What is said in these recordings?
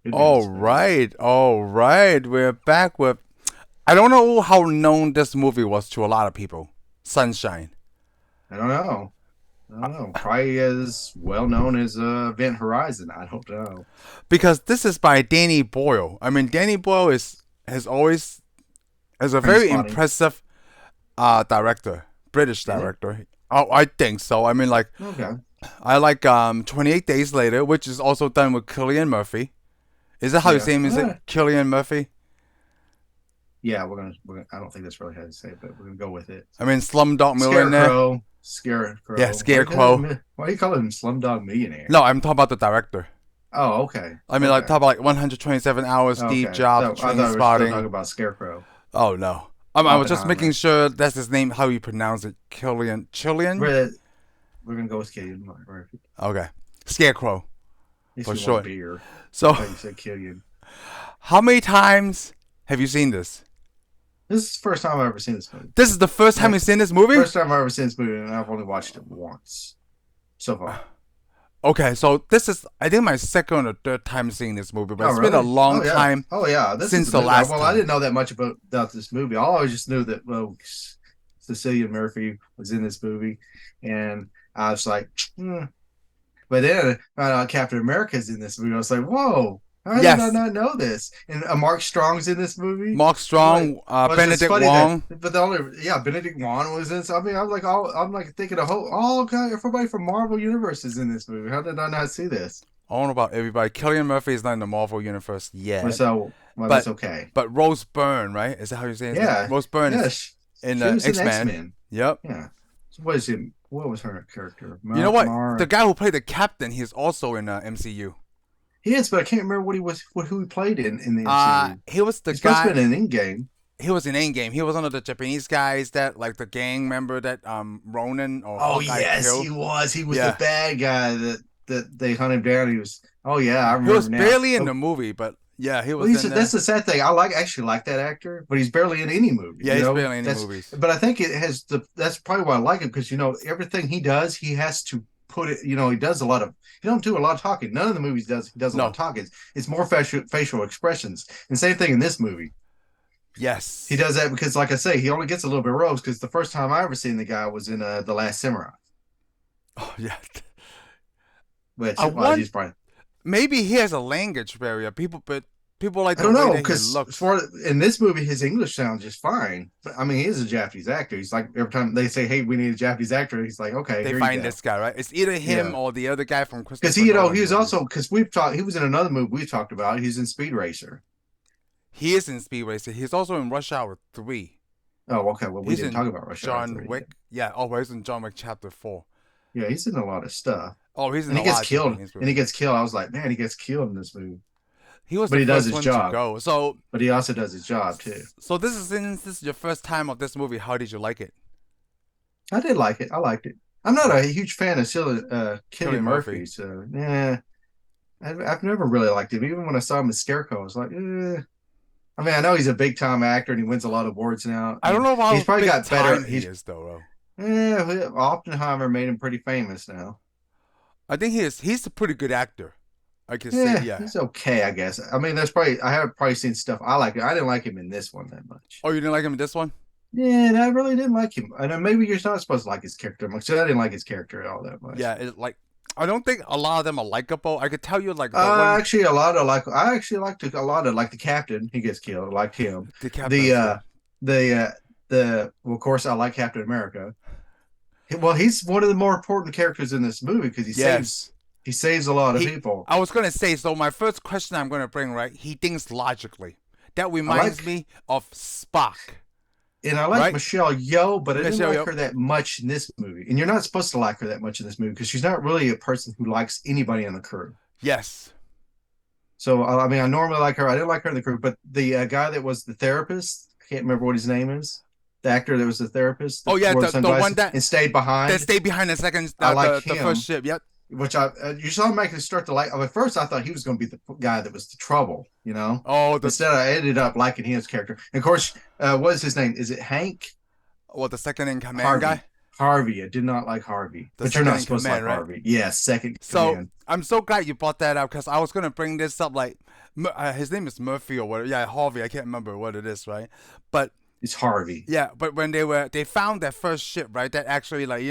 Good All news. right, all right. We're back with. I don't know how known this movie was to a lot of people. Sunshine, I don't know. I don't know. Probably as well known as Event Horizon. I don't know. because this is by Danny Boyle. I mean, Danny Boyle has always is a Train very spotting. impressive director, British Is it? director. Oh, I think so. I mean, like Okay. I like 28 Days Later, which is also done with Cillian Murphy. Is that how you Yeah. say him? Is it Cillian Murphy? Yeah, I don't think that's really how to say it, but we're gonna go with it. I mean, Slumdog Millionaire. Scarecrow. Yeah, Scarecrow. Scarecrow. Why do you call him Slumdog No, Millionaire? I'm talking about the director. Oh, okay. I mean, like Okay. talk about like 127 hours, deep Okay. job, So I train thought we were still talking spotting. about Scarecrow. Oh no, I was just making Oppenheimer. sure that's his name, how you pronounce it. Chillian. We're we're gonna go with Killian Murphy. Okay, Scarecrow At least for we want short. beer. I So, thought you said Killian. how many times have you seen this? This is the first time I've ever seen this movie. This is the first time Yeah. you've seen this movie. First time I've ever seen this movie, and I've only watched it once so far. Okay, so this is I think my second or third time seeing this movie, but Oh, it's been a really? long Oh, yeah. time Oh, yeah. This is since the the movie. last Well, I time. didn't know that much about this movie. All I just knew that, well, Cecilia Murphy was in this movie, and I was like, hmm. But then Captain America's in this movie. I was like, whoa, how did I Yes, not know this? And Mark Strong's in this movie. Mark But Strong, but it's Benedict funny that, Wong. but the only, yeah, Benedict Wong was in. So I mean, I'm like thinking the whole, oh, okay, everybody from Marvel Universe is in this movie. How did I not see this? I don't know about everybody. Cillian Murphy is not in the Marvel universe Well, yet, that's but okay. Rose Byrne, right? Is that how you say his name? Yeah, Rose Byrne yeah, is in she was in X X Men. Men. Yep. Yeah. So what is it? What was her character? You know what? The Mara. guy who played the captain, he's also in MCU. He is, but I can't remember who he played in the MCU. He was the He's supposed to guy. be in an Endgame. He was in Endgame. He was one of the Japanese guys that, like, the gang member that Ronan or Oh Hawkeye yes, he killed. was. He was the Yeah, bad guy that they hunted him down. He was. Oh yeah, I he was remember now. barely in the Oh, movie, but yeah, he well, was in that's there. the sad thing. I actually like that actor, but he's barely in any movie. Yeah, he's barely in any That's. movies. But I think it has the. That's probably why I like him because everything he does, he has to put it. He does a lot of. He don't do a lot of talking. None of the movies does. He does a lot of No. talking. It's more facial expressions. And same thing in this movie. He Yes. does that because, like I say, he only gets a little bit rose because the first time I ever seen the guy was in The Last Samurai, Oh yeah. which I well, want he's probably maybe he has a language barrier. But people like I the don't way know that he because looks. in this movie his English sounds just fine. But I mean, he is a Japanese actor. He's like every time they say, "Hey, we need a Japanese actor," he's like, "Okay, They here you find go." this guy, right? It's either him Yeah, or the other guy from because Christopher he Nolan was movies. also because we've talked. He was in another movie we talked about. He's in Speed Racer. He is in Speed Racer. He's also in Rush Hour 3. Oh, okay. Well, we He's didn't in talk about Rush Hour John 3 yet. Wick. Yeah, he's in John Wick Chapter 4. Yeah, he's in a lot of stuff, Oh, he's in and a he gets lot of killed. Japanese And he movies. gets killed. I was like, man, he gets killed in this movie, He was but the he does first his one to job. go. So, But he also does his job too. since this is your first time of this movie, how did you like it? I did like it. I liked it. I'm not a huge fan of Killian Killian Murphy, Murphy. so yeah, I've never really liked him. Even when I saw him as Scarecrow, I was like, eh. I mean, I know he's a big time actor and he wins a lot of awards now, I don't and know he's how probably big got better. time he is, though. Oppenheimer made him pretty famous now. I think he's a pretty good actor. I can say, yeah. He's okay, I guess. I mean, I have probably seen stuff I like. I didn't like him in this one that much. Oh, you didn't like him in this one? Yeah, I really didn't like him. I know maybe you're not supposed to like his character much. So I didn't like his character all that much. Yeah, I don't think a lot of them are likable. I could tell you like the one Actually, a lot of like I actually liked a lot of like the captain. He gets killed. I liked him. the captain The is good. well, of course, I like Captain America. Well, he's one of the more important characters in this movie because Yes. he saves a lot of He people. I was gonna say, so my first question I'm gonna bring, right? He thinks logically. That I reminds like me of Spock. and I like Right? Michelle Yeoh, but I didn't Michelle like Yeoh. her that much in this movie. And you're not supposed to like her that much in this movie because she's not really a person who likes anybody in the crew. Yes. So I mean, I normally like her. I didn't like her in the crew, but the guy that was the therapist, I can't remember what his name is. The actor that was the therapist Oh that yeah, wore the the one sunglasses and stayed that behind. stayed behind the second I like the first him, ship. Yep. which I you saw him actually start to like. At first, I thought he was going to be the guy that was the trouble, Oh the Instead, I ended up liking his character. And of course, what is his name? Is it Hank what the second in command Harvey? guy? Harvey. I did not like Harvey, the but you're second not in supposed to like command, right? Harvey. Yeah, second So command. I'm so glad you brought that up because I was gonna bring this up. Like, his name is Murphy or whatever. Yeah, Harvey. I can't remember what it is, right? But It's Harvey. yeah, but when they found that first ship, right? That actually, like,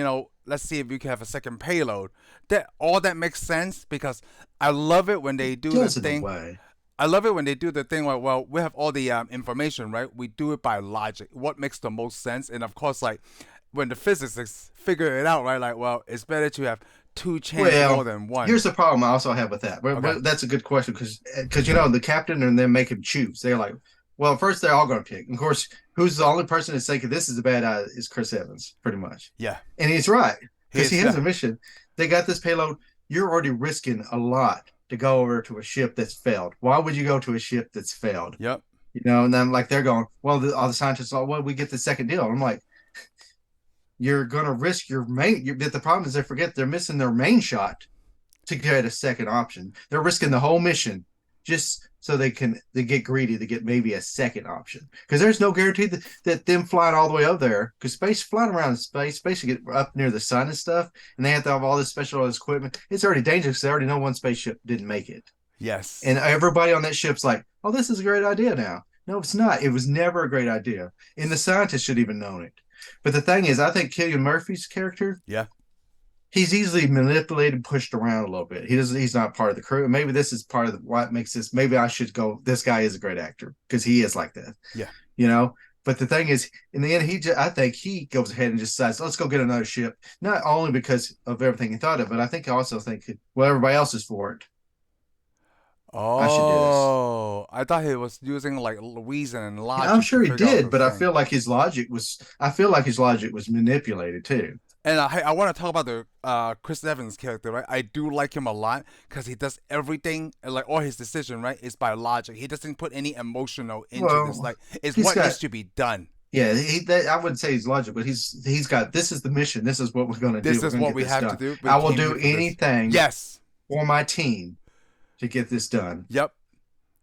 let's see if we can have a second payload. That all that makes sense because I love it when they It do the does in a thing. way. I love it when they do the thing where, well, we have all the information, right? We do it by logic. What makes the most sense? And of course, like, when the physicists figure it out, right? Like, well, it's better to have two chance more Well, than one. here's the problem I also have with that. Okay. That's a good question because the captain and then make him choose. They're like, well, first they're all going to pick. Of course, who's the only person that's thinking this is a bad idea is Chris Evans, pretty much, Yeah. and he's right He because he is. has Yeah. a mission. They got this payload. You're already risking a lot to go over to a ship that's failed. Why would you go to a ship that's failed? Yep. And then like they're going, well, all the scientists are, well, we get the second deal. I'm like, you're going to risk your main. But the problem is they forget they're missing their main shot to get a second option. They're risking the whole mission just so they get greedy to get maybe a second option because there's no guarantee that them flying all the way up there because flying around in space you get up near the sun and stuff and they have to have all this specialized equipment. It's already dangerous. They already know one spaceship didn't make it, Yes. and everybody on that ship's like, oh, this is a great idea now. No, it's not. It was never a great idea, and the scientists should even known it. But the thing is, I think Cillian Murphy's character, Yeah. he's easily manipulated, pushed around a little bit. He's not part of the crew. Maybe this is part of what makes this. Maybe I should go. This guy is a great actor because he is like that. Yeah. You know. But the thing is, in the end, I think he goes ahead and just decides, let's go get another ship. Not only because of everything he thought of, but I think I also think, well, everybody else is for it. I should do this. Oh, I thought he was using like reason and Yeah, I'm logic to sure he figure out did, the but I thing. feel like his logic was. I feel like his logic was manipulated too. And hey, I want to talk about the Chris Evans character, right? I do like him a lot because he does everything, like all his decision, right, is by logic. He doesn't put any emotional into this. Well, Like, it's he's what got needs to be done. yeah. I wouldn't say he's logic, but he's got this is the mission. This is what we're going to do. This We're is going to what get we this have to done. do. We I will came do here for this. anything Yes. for my team to get this done. Yep.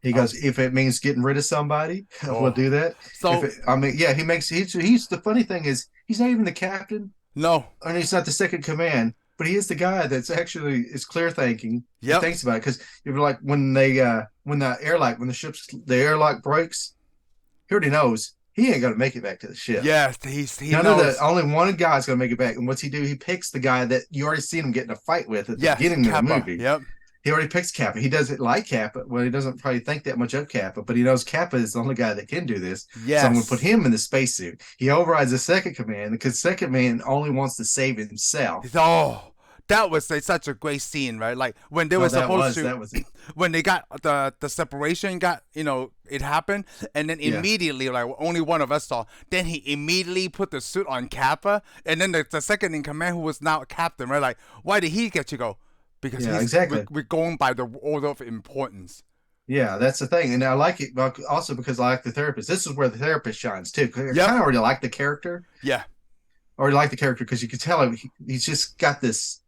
He Oh. goes, if it means getting rid of somebody, we'll Oh. do that. So I mean, yeah, he's the funny thing is he's not even the captain, no. and he's not the second command, but he is the guy that's actually is clear thinking. He Yep. thinks about it because you're like when the airlock breaks, he already knows he ain't gonna make it back to the ship. Yes. He None of the knows. only one guy's gonna make it back. And what's he do? He picks the guy that you already seen him get in a fight with at the Yes. beginning of the Kappa. movie. Yep. He already picks Kappa. He doesn't like Kappa. Well, he doesn't probably think that much of Kappa, but he knows Kappa is the only guy that can do this. So I'm gonna put Yes. him in the spacesuit. He overrides the second command because second man only wants to save himself. Oh, that was such a great scene, right? Like when they Oh, were supposed to, that was when they got the separation, got it happened, and then yeah. immediately, like only one of us saw. Then he immediately put the suit on Kappa, and then the second in command, who was now captain, right? Like, why did he get to go? Because Yeah, exactly. we're going by the order of importance. Yeah, that's the thing. And I like it also because I like the therapist. This is where the therapist shines too. I Yep. kind of already like the character. Yeah. I already like the character because you can tell him he's just got this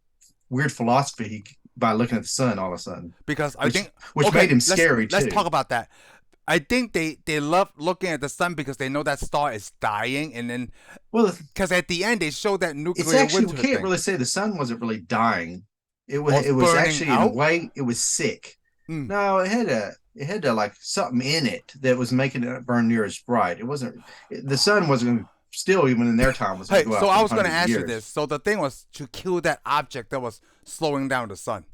weird philosophy by looking at the sun all of a sudden, Because I which think which okay, made him scary too. let's talk about that. I think they love looking at the sun because they know that star is dying, and then Well, because at the end they show that it's nuclear actually we winter can't thing. really say the sun wasn't really dying. Or It was burning actually in a out. way it was sick. Mm. No, it had to like something in it that was making it burn near as bright. It wasn't the sun wasn't going to still even in their time was going Hey, to go out so for I was going to hundreds of ask you years. this. So the thing was to kill that object that was slowing down the sun. Not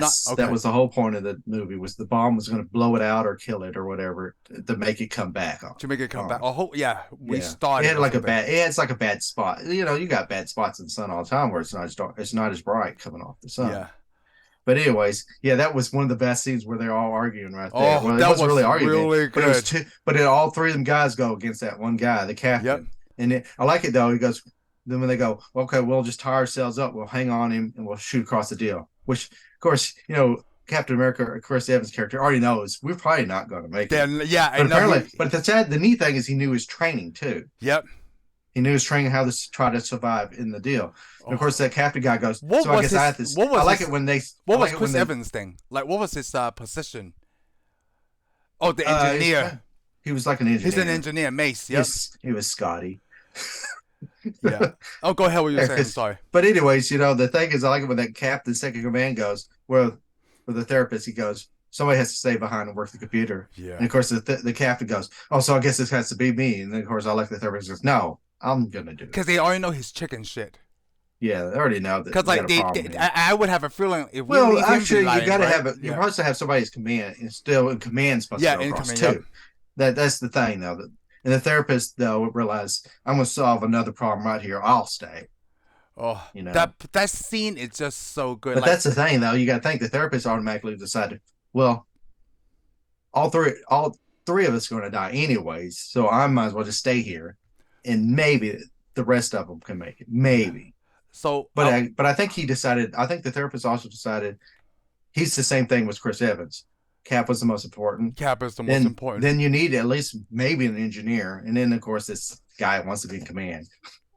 Yes, okay that was the whole point of the movie was the bomb was going to blow it out or kill it or whatever to make it come back on. to make it come back. Um, Oh, yeah, we yeah, started. it had or like a something. bad. It's like a bad spot. You got bad spots in the sun all the time where it's not as dark, it's not as bright coming off the sun. Yeah. But anyways, yeah, that was one of the best scenes where they're all arguing right there. Oh, Well, it that wasn't was really arguing, really but it was good. two. But all three of them guys go against that one guy, the captain. Yep. And I like it though. He goes, then when they go, okay, we'll just tie ourselves up, we'll hang on him, and we'll shoot across the deal. Which, of course, Captain America, or Chris Evans' character, already knows we're probably not going to make it. Then yeah, I But know. apparently, but the neat thing is he knew his training too. Yep. He knew his training how to try to survive in the deal. And of Oh. course, that captain guy goes. What So I was guess his- I have this. what was I like his- it when they. What I was like it Chris when they- Evans' thing? Like, what was his position? Oh, the he's engineer. he was like an engineer. He's an engineer, Mace. Yep. He was Scotty. Yeah. Oh, go ahead. What you were saying? I'm 'Cause- sorry. but anyways, the thing is, I like it when that captain, second command goes, well, with the therapist, he goes, somebody has to stay behind and work the computer. Yeah. And of course, the captain goes, oh, so I guess this has to be me. And then, of course, I like the therapist goes, no, I'm going to do it. Because they already know he's chicken shit. Yeah, they already know that Because we got like a problem here. I would have a feeling if we Well, leave him be actually, you lying, got to right? have it. You're Yeah. supposed to have somebody's command, and still, in command supposed to Yeah, go across incoming. Yep. too. That's the thing, though. And the therapist, though, realized I'm going to solve another problem right here. I'll stay. Oh, You know, that scene is just so good. but Like, that's the thing, though. You got to think the therapist automatically decided, well, all three of us are going to die anyways, so I might as well just stay here, and maybe the rest of them can make it. yeah. Maybe, So, but I think he decided. I think the therapist also decided he's the same thing with Chris Evans. Cap was the most important. Cap is the most Then important. then you need at least maybe an engineer, and then of course this guy wants to be in command.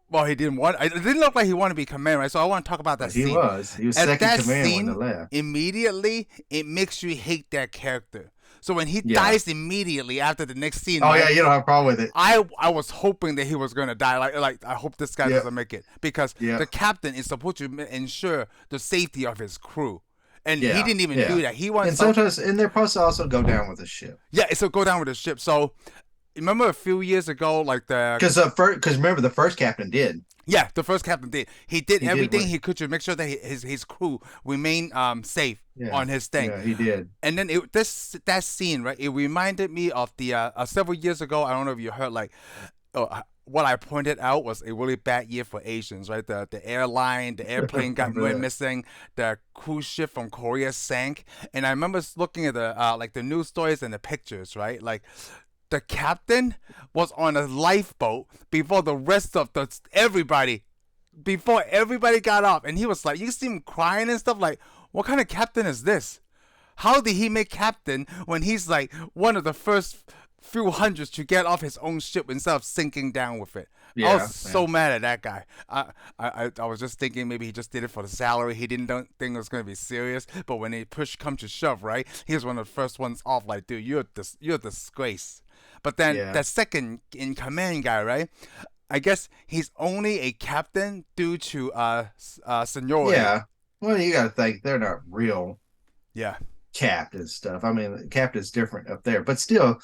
Well, he didn't want. It didn't look like he wanted to be command, right? So I want to talk about that But he scene. was. He was At second that command when they scene, left. immediately it makes you hate that character. So when he Yeah. dies immediately after the next scene, Oh right, yeah, you don't have a problem with it. I was hoping that he was gonna die. Like I hope this guy Yeah. doesn't make it because Yeah. the captain is supposed to ensure the safety of his crew, and he Yeah. didn't even Yeah. do that. He wants And sometimes, and they're supposed to also go down with the ship. yeah, so go down with the ship. So remember a few years ago, like Because remember the first captain did. yeah, the first captain did. He did He did everything what- he could to make sure that his crew remain safe Yeah. on his thing. Yeah, he did. And then that scene, right? It reminded me of the several years ago. I don't know if you heard like what I pointed out was a really bad year for Asians, right? The airline, the airplane went Remember that. missing. The cruise ship from Korea sank. And I remember looking at the like the news stories and the pictures, right? Like the captain was on a lifeboat before the rest of everybody before everybody got off, and he was like, you see him crying and stuff. Like, what kind of captain is this? How did he make captain when he's like one of the first few hundreds to get off his own ship instead of sinking down with it? I Yeah, was so mad at that guy. I was just thinking maybe he just did it for the salary. He didn't think it was gonna be serious. But when he push come to shove, right, he was one of the first ones off. Like, dude, you're a disgrace. But then Yeah. that second in command guy, right? I guess he's only a captain due to seniority. Yeah. Well, you got to think they're not real Yeah. captains stuff. I mean, the captain's different up there, but still,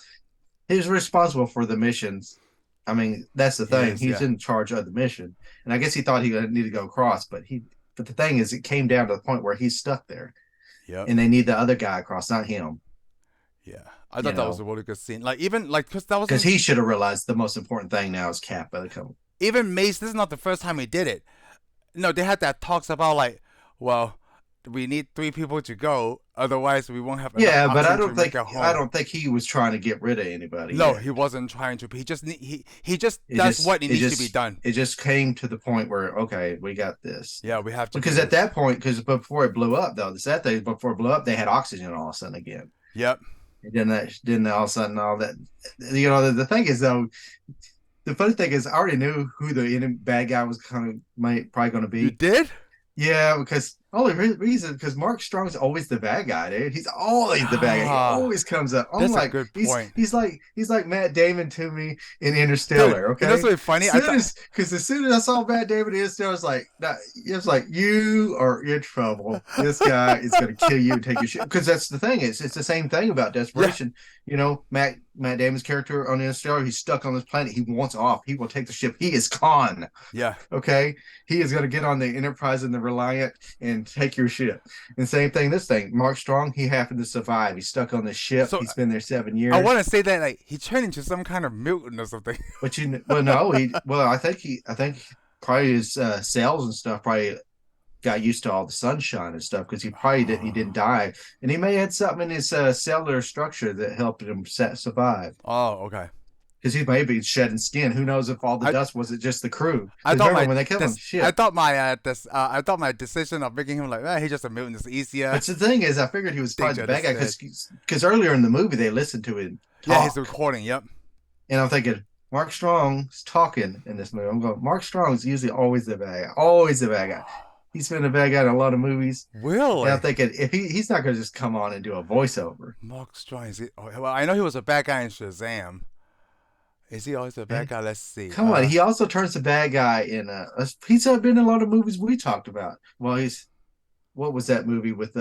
he's responsible for the missions. I mean, that's the He thing. is, He's yeah. in charge of the mission, and I guess he thought he needed to go across, but the thing is, it came down to the point where he's stuck there, Yep. and they need the other guy across, not him, Yeah. I thought that was a really good scene. Like even like because that was because he should have realized the most important thing now is Cap. By the come. even Mace. This is not the first time he did it. No, they had that talks about like, well, we need 3 people to go, otherwise we won't have. Yeah, enough but I oxygen don't to think make it home. I don't think he was trying to get rid of anybody. No, yet. he wasn't trying to. He just he just It does just- what it needs just- to be done. It just came to the point where okay, we got this. Yeah, we have to. Because do at this. that point, because before it blew up, though, the sad thing before it blew up, they had oxygen all of a sudden again. Yep. And then all of a sudden all that, the thing is though, the funny thing is I already knew who the bad guy was probably going to You be. did? Yeah, because only reason because Mark Strong's always the bad guy, dude. He's always the bad guy. He Ah, always comes up. I'm that's a like, good he's, point. he's like Matt Damon to me in Interstellar. Okay, And that's really funny. Because as soon as I saw Matt Damon in Interstellar, I was like, it was like you are in trouble. This guy is going to kill you and take your shit. Because that's the thing. It's the same thing about desperation. You know, Matt Damon's character on Interstellar, he's stuck on this planet. He wants off. He will take the ship. He is Khan. Yeah. Okay, he is going to get on the Enterprise and the Reliant and take your ship. And same thing, this thing. Mark Strong, he happened to survive. He's stuck on the ship. So, He's been there 7 years. I want to say that like he turned into some kind of mutant or something. But I think probably his cells and stuff probably got used to all the sunshine and stuff because he didn't die, and he may have had something in his cellular structure that helped him survive. Oh, okay. Because he may be shedding skin. Who knows if all the dust wasn't just the crew? I thought when they killed him, shit. I thought my decision of making him like he's just a mutant is easier. But the thing is, I figured he was probably the bad guy Dangerous. because earlier in the movie they listened to him talk. Yeah, he's recording. Yep. And I'm thinking Mark Strong's talking in this movie. I'm going, Mark Strong's usually always the bad guy, always the bad guy. He's been a bad guy in a lot of movies. Really? And I'm thinking if he's not going to just come on and do a voiceover. Mark Strong. Well, I know he was a bad guy in Shazam. Is he always a bad Man, guy? Let's see. come on. He also turns the bad guy in he's been in a lot of movies we talked about. Well, he's what was that movie with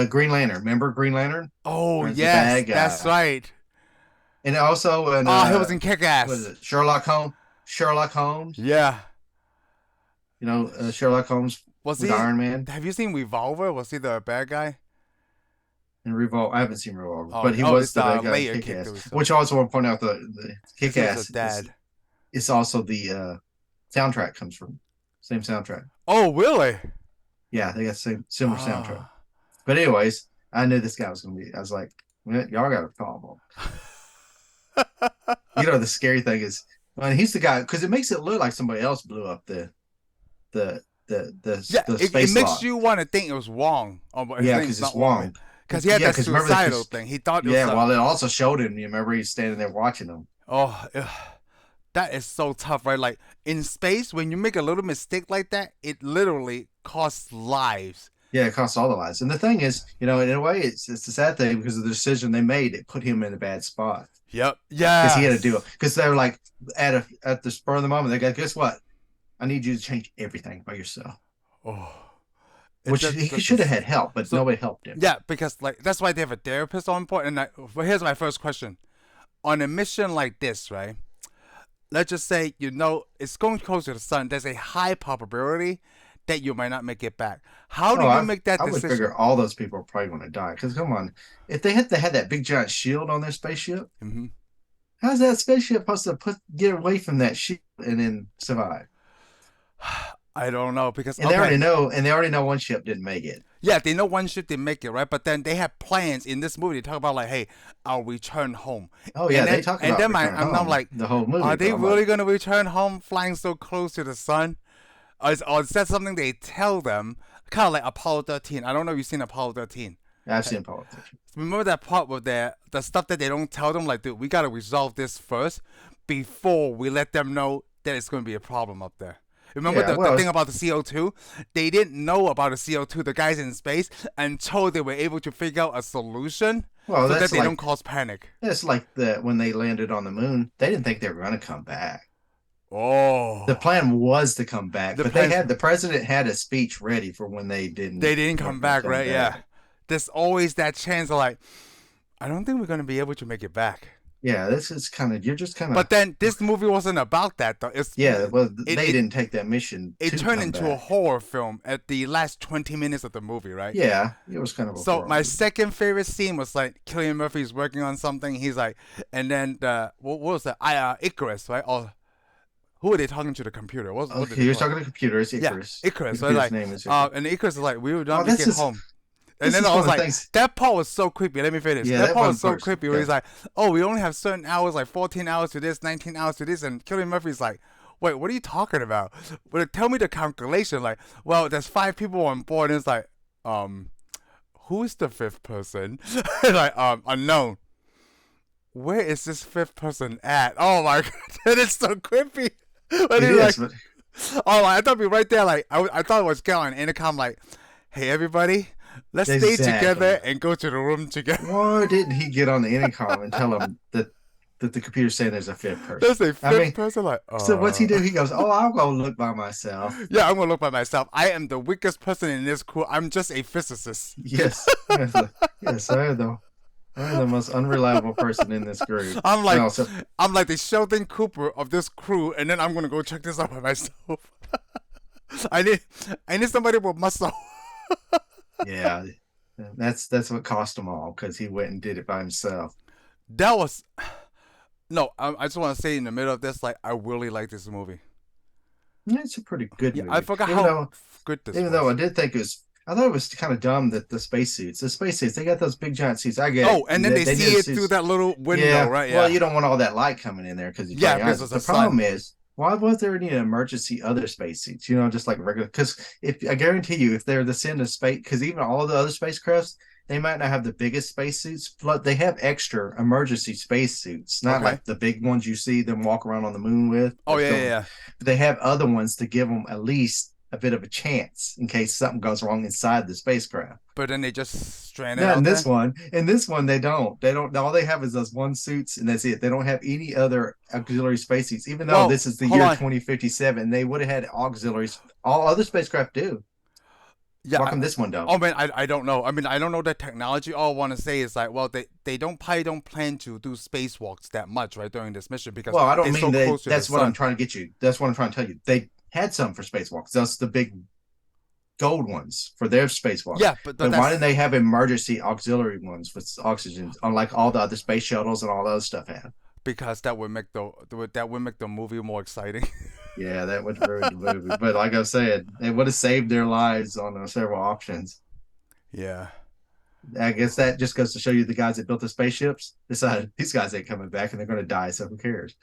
Green Lantern? Remember Green Lantern? Oh Turns the yes, bad that's guy. right. And also in Oh, he was in what is Kick-Ass. it? Sherlock Holmes. Sherlock Holmes. Yeah. Sherlock Holmes Was with he? Iron Man Have you seen Revolver? Was he the bad guy? and Revolver. I haven't seen Revolver, Oh, but he oh, was it's the the bad guy in layer Kick kick Ass. that we saw. Which I also want to point out the Because Kick he was a Ass dad. is also the soundtrack comes from same soundtrack. Oh, really? Yeah, they got the same similar soundtrack. Ah. But anyways, I knew this guy was gonna be. I was like, y'all got a problem. The scary thing is when he's the guy because it makes it look like somebody else blew up the Yeah, the it space makes lock. you want to think it was Wong. Oh, but his Yeah, name's because it's not Wong. Wong. Because he had Yeah, that because remember suicidal thing. He thought it was yeah. Well, it also showed him. You remember he's standing there watching him. oh, ugh. That is so tough, right? Like in space, when you make a little mistake like that, it literally costs lives. Yeah, it costs all the lives. And the thing is, in a way, it's a sad thing because of the decision they made. It put him in a bad spot Yep. because he had to do it. Yes. Because they were like at the spur of the moment, they go, guess what? I need you to change everything by yourself. Oh. Which he should have had help, but so, nobody helped him. yeah, because like that's why they have a therapist on point. And but here's my first question: on a mission like this, right? Let's just say it's going close to the sun. There's a high probability that you might not make it back. How do Oh, you make that I would figure decision? all those people are probably going to die. Because come on, if they had that big giant shield on their spaceship, Hmm. how's that spaceship supposed to get away from that shield and then survive? I don't know because And they already know one ship didn't make it. yeah, they know one ship didn't make it, right? But then they have plans in this movie. They talk about like, hey, I'll return home. Oh yeah, they talk And about then return I'm home like, the whole movie. are they But I'm really like, gonna return home flying so close to the sun? Or is that something they tell them? Kind of like Apollo 13. I don't know if you've seen Apollo 13. I've seen politicians. Remember that part with the stuff that they don't tell them? Like, dude, we gotta resolve this first before we let them know that it's gonna be a problem up there. Remember Yeah, the well, thing about the CO2? They didn't know about the CO2, the guys in space, until they were able to figure out a solution so that that's they don't like cause panic. that's like when they landed on the moon. They didn't think they were going to come back. The Oh. plan was to come back, The but plans the president had a speech ready for when they didn't come weren't going to back, come right? Yeah. back. There's always that chance of like, I don't think we're gonna be able to make it back. Yeah, this is kind of you're just kind of But then this movie wasn't about that though. yeah. Well, It they it, didn't take that mission it to turned come into a back. horror film at the last 20 minutes of the movie, right? Yeah, it was kind of a So horror my movie. second favorite scene was like Killian Murphy's working on something. He's like, and then what was that? Icarus, right? Or who are they talking to the computer? What did Okay, they you're call it? talking to computer. It's Yeah, Icarus. The Icarus. So computer's like, name is Icarus. and Icarus is like, we will Oh, not make it home. And this then is I one was of the like, things. that part was so creepy. Let me finish. Yeah, That that part one was so first. creepy where he's like, oh, we only have certain hours, like 14 hours to this, 19 hours to this. And Killian Murphy's like, wait, what are you talking about? But tell me the calculation. Like, well, there's 5 people on board. And it's like, who's the fifth person? Like, unknown. Where is this fifth person at? Oh my god, that is so creepy. But It he's like, is, but oh, I thought we right there. Like, I thought it was Gal and intercom. Like, hey everybody, let's stay together exactly. and go to the room together. Why didn't he get on the intercom and tell him that the computer's saying there's a fifth person? There's a I fifth mean, person. Like, so what's he do? He goes, "Oh, I'll go look by myself." yeah, I'm gonna look by myself. I am the weakest person in this crew. I'm just a physicist. Yes, yes, I am the most unreliable person in this group. I'm like, No, so I'm like the Sheldon Cooper of this crew, and then I'm gonna go check this out by myself. I need, I need somebody with muscle. yeah, that's what cost him all because he went and did it by himself. That was no. I just want to say in the middle of this, like, I really like this movie. Yeah, it's a pretty good Yeah, I movie. forgot how good this Even though I was. did think I thought it was kind of dumb that the spacesuits, they got those big giant suits. I get it. Oh, and then they need see the it through suits. that little window, Yeah. right? Well, Yeah. you don't want all that light coming in there because you Yeah, dry your because eyes. it's The the problem sun. is, why was there any emergency other spacesuits? Just like regular. Because if I guarantee you, if they're the send of space, because even all the other spacecrafts, they might not have the biggest spacesuits, but they have extra emergency spacesuits, not Okay. like the big ones you see them walk around on the moon with. Oh yeah, yeah, yeah. But they have other ones to give them at least a bit of a chance in case something goes wrong inside the spacecraft. But then they just strand it Not in out this there. one. In this one, they don't. They don't. All they have is those one suits, and that's it. They don't have any other auxiliary spacesuits. Even though Well, this is the hold year on. 2057, they would have had auxiliaries. All other spacecraft do. Yeah. Welcome, this one don't. Oh man, I don't know. I mean, I don't know the technology. All I want to say is like, well, they don't probably don't plan to do spacewalks that much right during this mission because Well, I don't they're mean so that. close to the That's what I'm sun. trying to get you. That's what I'm trying to tell you. They had some for spacewalks. That's the big gold ones for their spacewalks. Yeah, but But why didn't that's they have emergency auxiliary ones with oxygen, unlike all the other space shuttles and all the other stuff have? because that would make the movie more exciting. Yeah, that would ruin the movie. But like I said, it would have saved their lives on several options. Yeah. I guess that just goes to show you the guys that built the spaceships decided these guys ain't coming back and they're going to die, so who cares?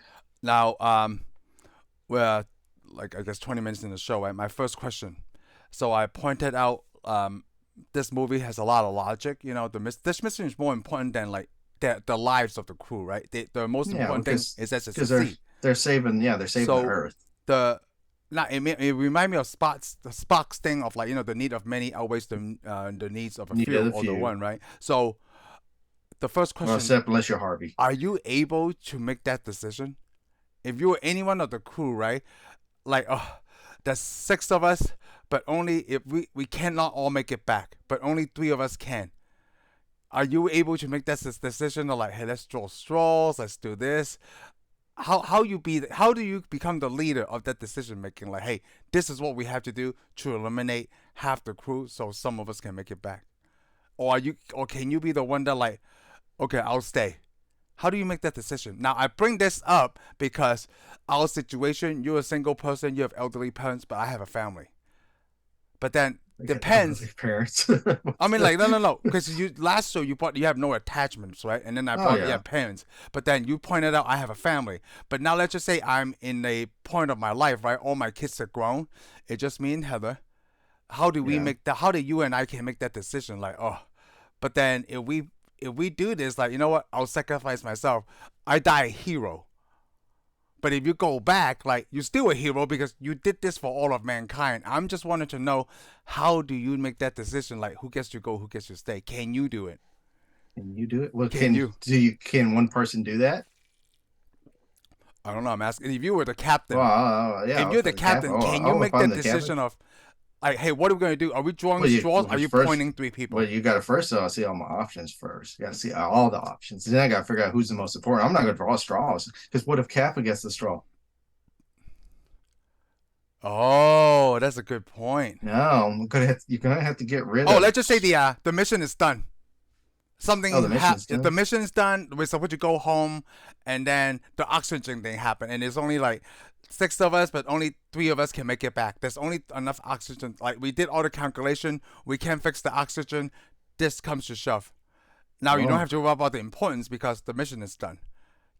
Now, well, like I guess 20 minutes in the show, right? My first question. So I pointed out, this movie has a lot of logic. You know, this mission is more important than like the lives of the crew, right? The most Yeah, important thing is that to because they're succeed. they're saving they're saving the So Earth. the now it remind me of Spock's thing of like the need of many outweighs the needs of a Need few other or the few. one, right? So the first Well, question: except unless you're Harvey. are you able to make that decision? If you were anyone of the crew, right? Like, oh, there's six of us, but only if we cannot all make it back, but only three of us can. Are you able to make that decision of like, hey, let's draw straws, let's do this? How do you become the leader of that decision making? Like, hey, this is what we have to do to eliminate half the crew, so some of us can make it back. Or can you be the one that like, okay, I'll stay. How do you make that decision? Now, I bring this up because our situation, you're a single person, you have elderly parents, but I have a family. But then They got elderly depends. parents. I mean, like, no, because you last show you have no attachments, right? And then I Oh brought you yeah. have parents, but then you pointed out I have a family. But now let's just say I'm in a point of my life, right? All my kids are grown. It's just me and Heather. How do we Yeah. make that? How do you and I can make that decision? Like, oh, but then if we do this, like, you know what? I'll sacrifice myself. I die a hero. But if you go back, like, you're still a hero because you did this for all of mankind. I'm just wanting to know, how do you make that decision? Like, who gets to go, who gets to stay? Can you do it? Can you do it? Well, Can you? can one person do that? I don't know. I'm asking. If you were the Well, captain, yeah, if you're for the the cap. captain, can you Oh, if make I'm that the captain. decision of, like, hey, what are we going to do? Are we drawing Well, straws? Are you first, pointing three people? well, you got to first see all my options first. You got to see all the options. And then I got to figure out who's the most important. I'm not going to draw straws because what if Kappa gets the straw? Oh, that's a good point. No, you're gonna have to get rid Oh, of. let's just say the mission is done. Oh, the mission's If the done. mission's done, we're supposed to go home, and then the oxygen thing happened, and there's only like six of us, but only three of us can make it back. There's only enough oxygen. Like, we did all the calculation, we can't fix the oxygen. This comes to shove. Now you don't Oh, have to worry about the importance because the mission is done.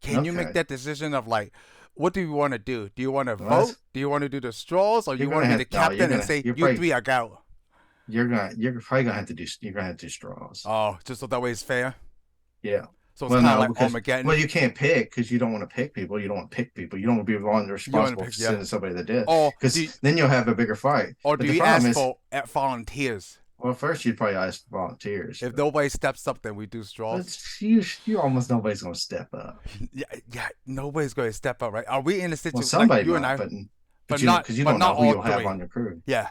Can you make okay. that decision of like, what do you want to do? Do you want to Well, vote? Do you want to do the straws, or you're you want gonna to be the have. No, captain and say you three are out? you're probably gonna have to do. You're gonna have to do straws. Oh, just so that way it's fair. Yeah. So it's Well, kind of no, like because Armageddon. you can't pick because you don't want to pick people. You don't want to pick people. You don't want to be the one You want to responsible for pick, yeah. sending somebody to death Or because then you'll have a bigger fight. But do the you problem ask is, for volunteers? well, first you'd probably ask for volunteers, If nobody steps up, then we do but straws. you almost nobody's gonna step up. Yeah, yeah. Nobody's going to step up, right? Are we in a Well, situation like somebody you and might, I, but you don't because you but don't know not who all you'll have three? on your crew. Yeah.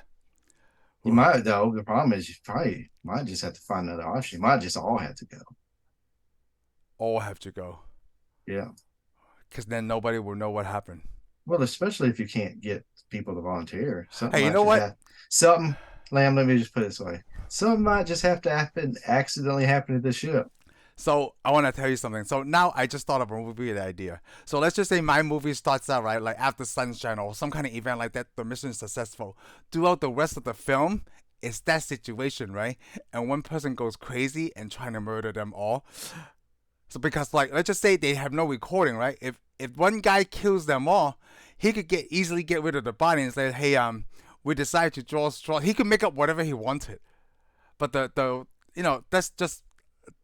You might though. The problem is you probably might just have to find another option. You might just all have to go. All have to go, Yeah. because then nobody will know what happened. Well, especially if you can't get people to volunteer, something Hey, you might know just what? have something. Lamb, let me just put it this way: something might just have to accidentally happen to the ship. So I want to tell you something. So now I just thought of a movie idea. So let's just say my movie starts out right, like after sunshine or some kind of event like that. The mission is successful. Throughout the rest of the film, it's that situation, right? And one person goes crazy and trying to murder them all. So because like let's just say they have no recording, right? If one guy kills them all, he could easily get rid of the body and say, hey, we decided to draw straw. He could make up whatever he wanted. But the that's just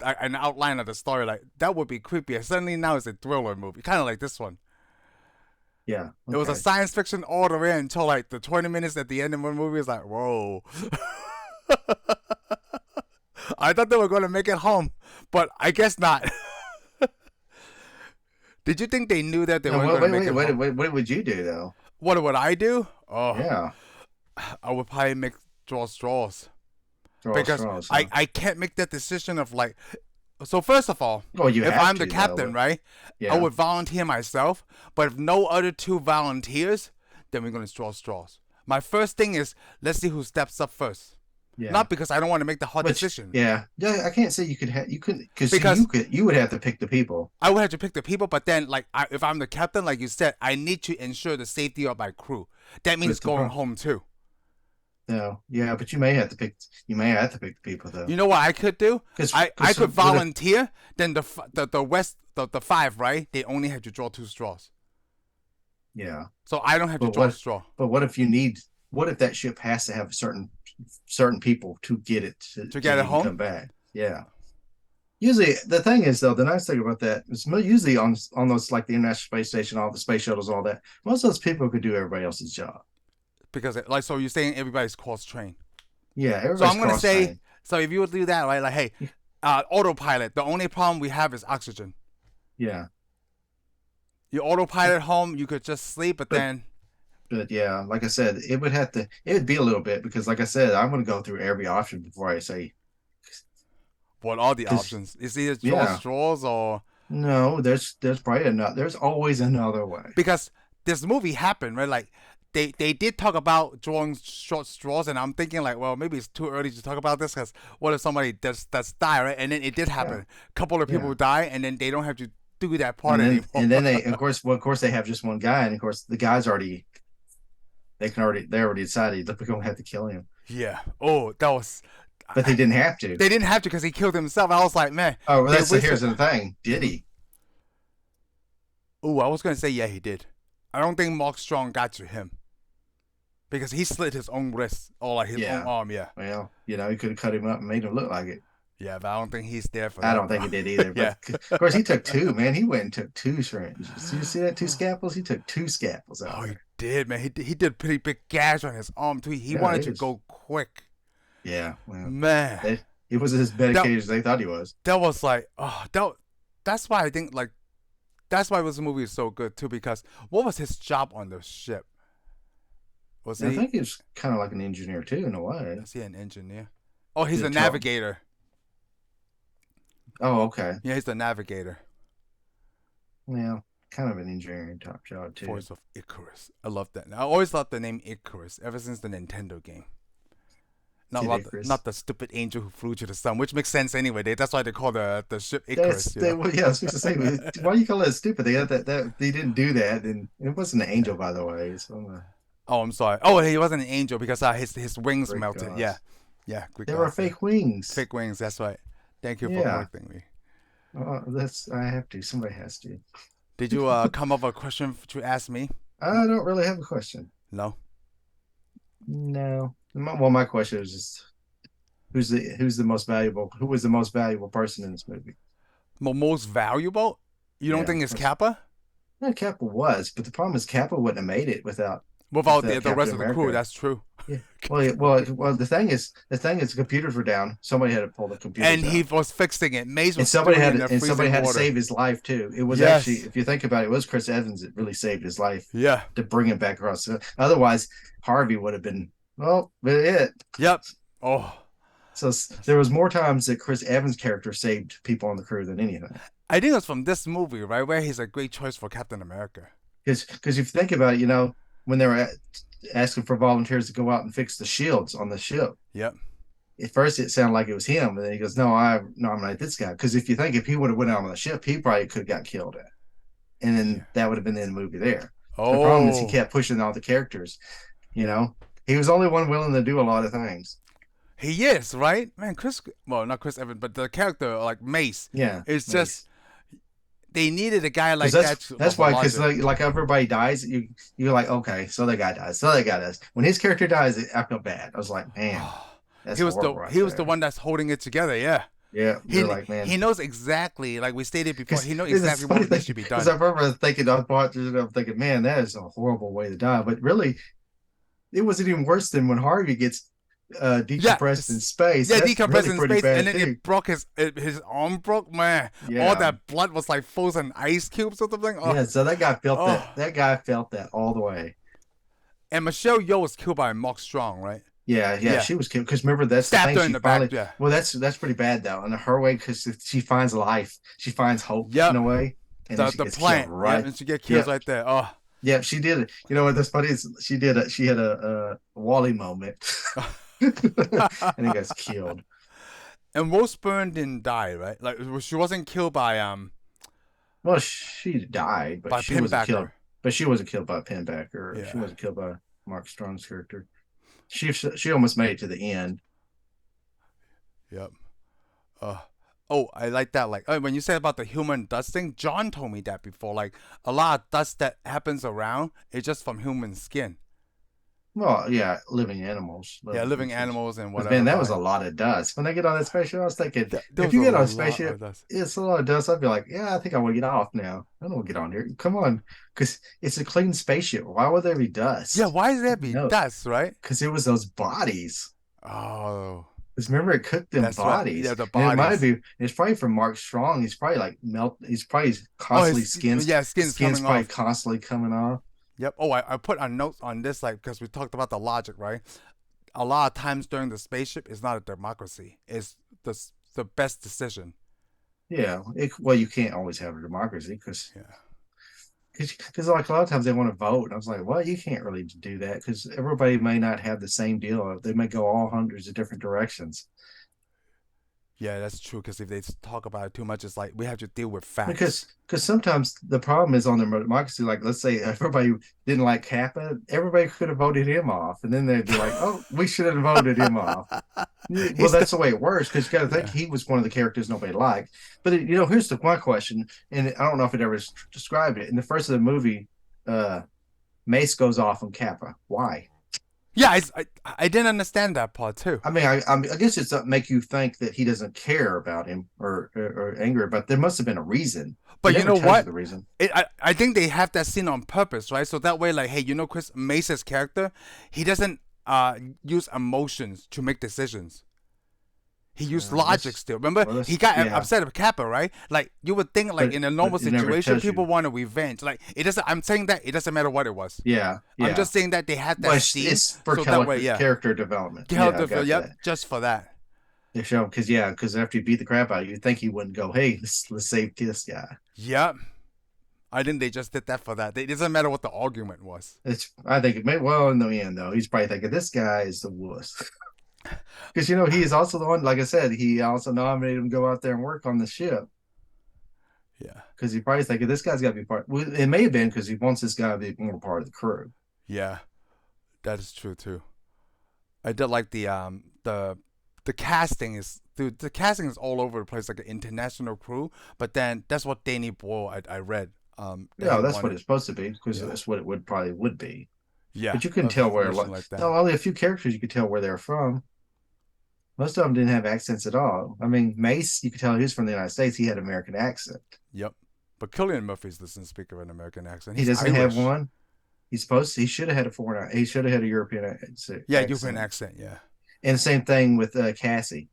an outline of the story. Like, that would be creepy. Suddenly now it's a thriller movie, kind of like this one. Yeah. It was a Okay. science fiction all the way until like the 20 minutes at the end of the movie. Is like, whoa. I thought they were going to make it home, but I guess not. Did you think they knew that they No, weren't wait, going to wait, make wait, it wait, home? wait. What would you do though? What would I do? Oh, Yeah. I would probably make draw straws because Straws, I, huh? I can't make that decision of like. So first of all, Well, you if have I'm the to though. captain, right, I Yeah. would volunteer myself. But if no other two volunteers, then we're gonna draw straws. My first thing is let's see who steps up first. Yeah. Not because I don't want to make the hard Which, decision, yeah, yeah. I can't say you could have, you couldn't, because because you would have to pick the people I would have to pick the people. But then, like, if I'm the captain, like you said, I need to ensure the safety of my crew. That means with the going pro. home too. No, yeah, but you may have to pick. You may have to pick the people though, You know what I could do? I because could what if? volunteer. Then the west the five, right? They only have to draw two straws, Yeah, so I don't have to but draw a what? straw But what if you need? What if that ship has to have certain people to get it to to get it even home. come back? Yeah. Usually, the thing is though, the nice thing about that is usually on those like the International Space Station, all the space shuttles, all that. Most of those people could do everybody else's job. Because like so you're saying everybody's cross trained. Yeah, So everybody's I'm gonna cross say trained. so if you would do that right, like hey, autopilot. The only problem we have is oxygen. Yeah, You autopilot home, you could just sleep, but but then yeah, like I said, it would be a little bit because like I said, I'm going to go through every option before I say what are the because options? Is either draw yeah, straws or no, there's probably another. There's always another way. because this movie happened right, like. They did talk about drawing short straws, and I'm thinking like, well, maybe it's too early to talk about this because what if somebody that's die right? And then it did happen. Yeah, A couple of people yeah. die, and then they don't have to do that part anymore. And then they of course they have just one guy, and of course the guy's already they already decided they're going to have to kill him, Yeah. Oh, that was. but they didn't have to. They didn't have to because he killed himself. I was like, man, Oh, well, they here's wasted. the thing. Did he? Oh, I was gonna say yeah, he did. I don't think Mark Strong got to him because he slit his own wrist or like his own Yeah. arm. Yeah. Well, he could have cut him up and made him look like it. Yeah, but I don't think he's there for I that, don't think bro. he did either. Yeah. But of course, he took two. Man, he went and took two syringes. Did you see that? Two scalpels. He took two scalpels out Oh, he there. did, man. He did a pretty big gash on his arm too. He Yeah, wanted it to was. go quick, Yeah. Well, man. he was as That dedicated as they thought he was. that was like, oh, that's why I think like that's why this movie is so good too. Because what was his job on the ship? Was And I he think he's kind of like an engineer too, in a way. is he an engineer? Oh, he's The a trouble. navigator. Oh, okay. Yeah, he's the navigator. Well, kind of an engineering top job too. Voice of Icarus. I love that. I always loved the name Icarus ever since the Nintendo game. Kid Icarus. Not the stupid angel who flew to the sun, which makes sense anyway. That's why they call the ship That's Icarus. You they. know. Well, yeah, I was supposed to say, why do you call it stupid? They got that they didn't do that, and it wasn't an angel, by the way. So Oh, I'm sorry. Oh, he wasn't an angel because his wings Greek melted. Yeah, gods. yeah. Greek They were gods, yeah. fake wings. Fake wings. That's right. Thank you for Yeah. correcting me. That's I have to. Somebody has to. Did you come up with a question to ask me? I don't really have a question. No. No. Well, my question is just who's the most valuable? Who was the most valuable person in this movie? Most valuable? You don't Yeah. think it's Kappa? Yeah, Kappa was, but the problem is Kappa wouldn't have made it Without the Captain rest of the crew, America. that's true. Yeah. Well. The thing is, the computers were down. Somebody had to pull the computers And he down. was fixing it. Maze And was stewing in the somebody freezing had to water. save his life too. It was Yes. actually, if you think about it, it was Chris Evans that really saved his life Yeah. to bring him back across. So otherwise, Harvey would have been but it. Yep. Oh, So there was more times that Chris Evans' character saved people on the crew than anything. I think it's from this movie, right, where he's a great choice for Captain America. Because if you think about it, when they were asking for volunteers to go out and fix the shields on the ship, Yep. at first it sounded like it was him, and then he goes, "No, I nominate this guy." Because if he would have went out on the ship, he probably could have got killed at, and then Yeah. that would have been the end of the movie there. The problem is he Oh, kept pushing all the characters. You know, he was the only one willing to do a lot of things. he is, right? Man, well, not Chris Evans, but the character, like Mace, Yeah, it's nice. just, they needed a guy like 'Cause that. that's why, because logic. like everybody dies, you're like, okay, so that guy dies, so that guy dies. When his character dies, I feel bad. I was like, man, that's he was horrible right he was the there. one that's holding it together, yeah. Yeah, they're He like, man, he knows exactly, like we stated before, because he knows it's exactly funny what needs thing. to be Because I done. remember thinking, I watching it, I'm thinking, man, that is a horrible way to die. But really, it wasn't even worse than when Harvey gets Yeah, decompressed in space. yeah, That's decompressed really in pretty space, and bad then too. it broke his arm broke. Man, all Yeah, that blood was like frozen ice cubes or something. Oh, yeah. So that guy felt that. oh. That guy felt that all the way. And Michelle Yeoh was killed by Mark Strong, right? Yeah, yeah, Yeah, she was killed because remember that's the stabbed thing. her in She the back. finally, Yeah. well, that's pretty bad though. In her way, because she finds life, she finds hope in Yep. a way, and then The she the gets killed plant. Yep. right. And she get killed Yep, right there. Oh. yep, she did it. You know what? That's funny is she had a Wally moment, and he gets killed. And Rose Byrne didn't die, right? Like she wasn't killed Well, she died, but by she wasn't Pinbacker. killed. But she wasn't killed by Pinbacker. She Yeah. wasn't killed by Mark Strong's character. She almost made it to the end. Yep. Uh, oh, I like that. Like when you said about the human dust thing, John told me that before. Like a lot of dust that happens around is just from human skin. Well, yeah, living animals, Yeah, living living creatures. animals and Because man, whatever. that But was a like, lot of dust. When they get on that spaceship, I was thinking, there if was you a get on a lot spaceship, of dust. it's a lot of dust. I'd be like, yeah, I think I want to get off now. I don't want to get on here. Come on, because it's a clean spaceship. Why would there be Yeah, dust? why is there be No, dust, right? because it was those bodies. Oh, Because remember, it cooked them that's what. bodies, Yeah, the and it might bodies. be. It's probably from Mark Strong. He's probably like melt. He's probably Oh, constantly yeah, skin's skin's coming probably off. constantly coming off. Yep. Oh, I put a note on this, like, because we talked about the logic, right? A lot of times during the spaceship, it's not a democracy. It's the best decision. Yeah. Well, you can't always have a democracy Yeah. because like a lot of times they want to vote. And I was like, well, you can't really do that because everybody may not have the same deal. They may go all hundreds of different directions. Yeah, that's true. Because if they talk about it too much, it's like we have to deal with facts. Because sometimes the problem is on the democracy. Like, let's say everybody didn't like Kappa, everybody could have voted him off, and then they'd be like, "Oh, we should have voted him off." Yeah, well, He's the that's the way it works because you got to think yeah. he was one of the characters nobody liked. But here's the one question, and I don't know if it ever described it in the first of the movie. Uh, Mace goes off on Kappa. Why? Yeah, I didn't understand that part too. I mean, I guess it's to make you think that he doesn't care about him or angry, but there must have been a reason. It But you never know tells you what? the reason. I think they have that scene on purpose, right? So that way, like, hey, Chris Mace's character, he doesn't use emotions to make decisions. He used logic That's still. Remember, well, he that's got yeah, upset with Kappa, right? Like you would think, like but in a but normal it never situation, tells people you. want to revenge. Like it doesn't. I'm saying that it doesn't matter what it was. Yeah, I'm yeah. just saying that they had Well, that scene, it's for so that way, yeah, character development. get Yeah, I the got yep, that. just for that. They show because after you beat the crap out of you, you'd think he wouldn't go, "Hey, let's save this guy." Yep. I think they just did that for that. It doesn't matter what the argument was. It's I think it may well in the end though, he's probably thinking this guy is the wuss. Because he is also the one, like I said, he also nominated him to go out there and work on the ship. Yeah. Because he probably thinking this guy's got to be part. Well, it may have been because he wants this guy to be more part of the crew. Yeah. That is true too. I did like the casting is dude. The casting is all over the place, like an international crew. But then that's what Danny Boyle I read. That Yeah, he that's what wanted. it's supposed to be because Yeah. that's what it would be. Yeah. But you couldn't tell where Information like that. no, only a few characters you could tell where they're from. Most of them didn't have accents at all. I mean, Mace, you could tell he was from the United States. He had an American accent. Yep. But Killian Murphy doesn't speak of an American accent. He He's doesn't have Irish. one. He should have had a foreign. He should have had a European accent. Yeah, European accent. Yeah. And same thing with Cassie,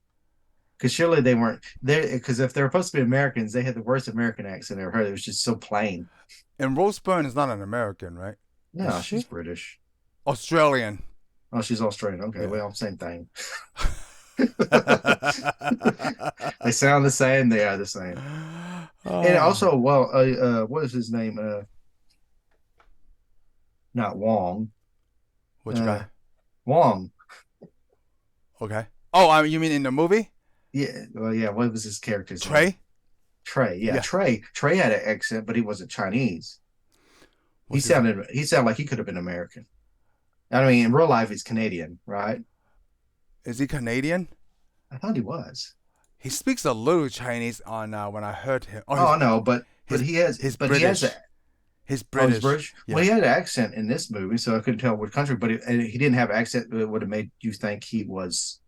because surely they weren't there. Because if they're supposed to be Americans, they had the worst American accent I ever heard. It was just so plain. And Rose Byrne is not an American, right? Is No, she's she? British. Australian. Oh, she's Australian. Okay, Yeah. well, same thing. They sound the same. They are the same. And Oh. also, well, what is his name? Not Wong. Which Uh, guy? Wong. Okay. Oh, you mean in the movie? Yeah. Well, yeah. What was his character's name? Trey? Trey. Yeah, Yeah. Trey. Trey had an accent, but he wasn't Chinese. What's his name? He sounded like he could have been American. I mean, in real life, he's Canadian, right? Is he Canadian? I thought he was. He speaks a little Chinese on when I heard him. Oh, Oh no, his his he has British. a His oh, he's British. British. Well, Yeah. he had an accent in this movie, so I couldn't tell what country. But he didn't have an accent that would have made you think he was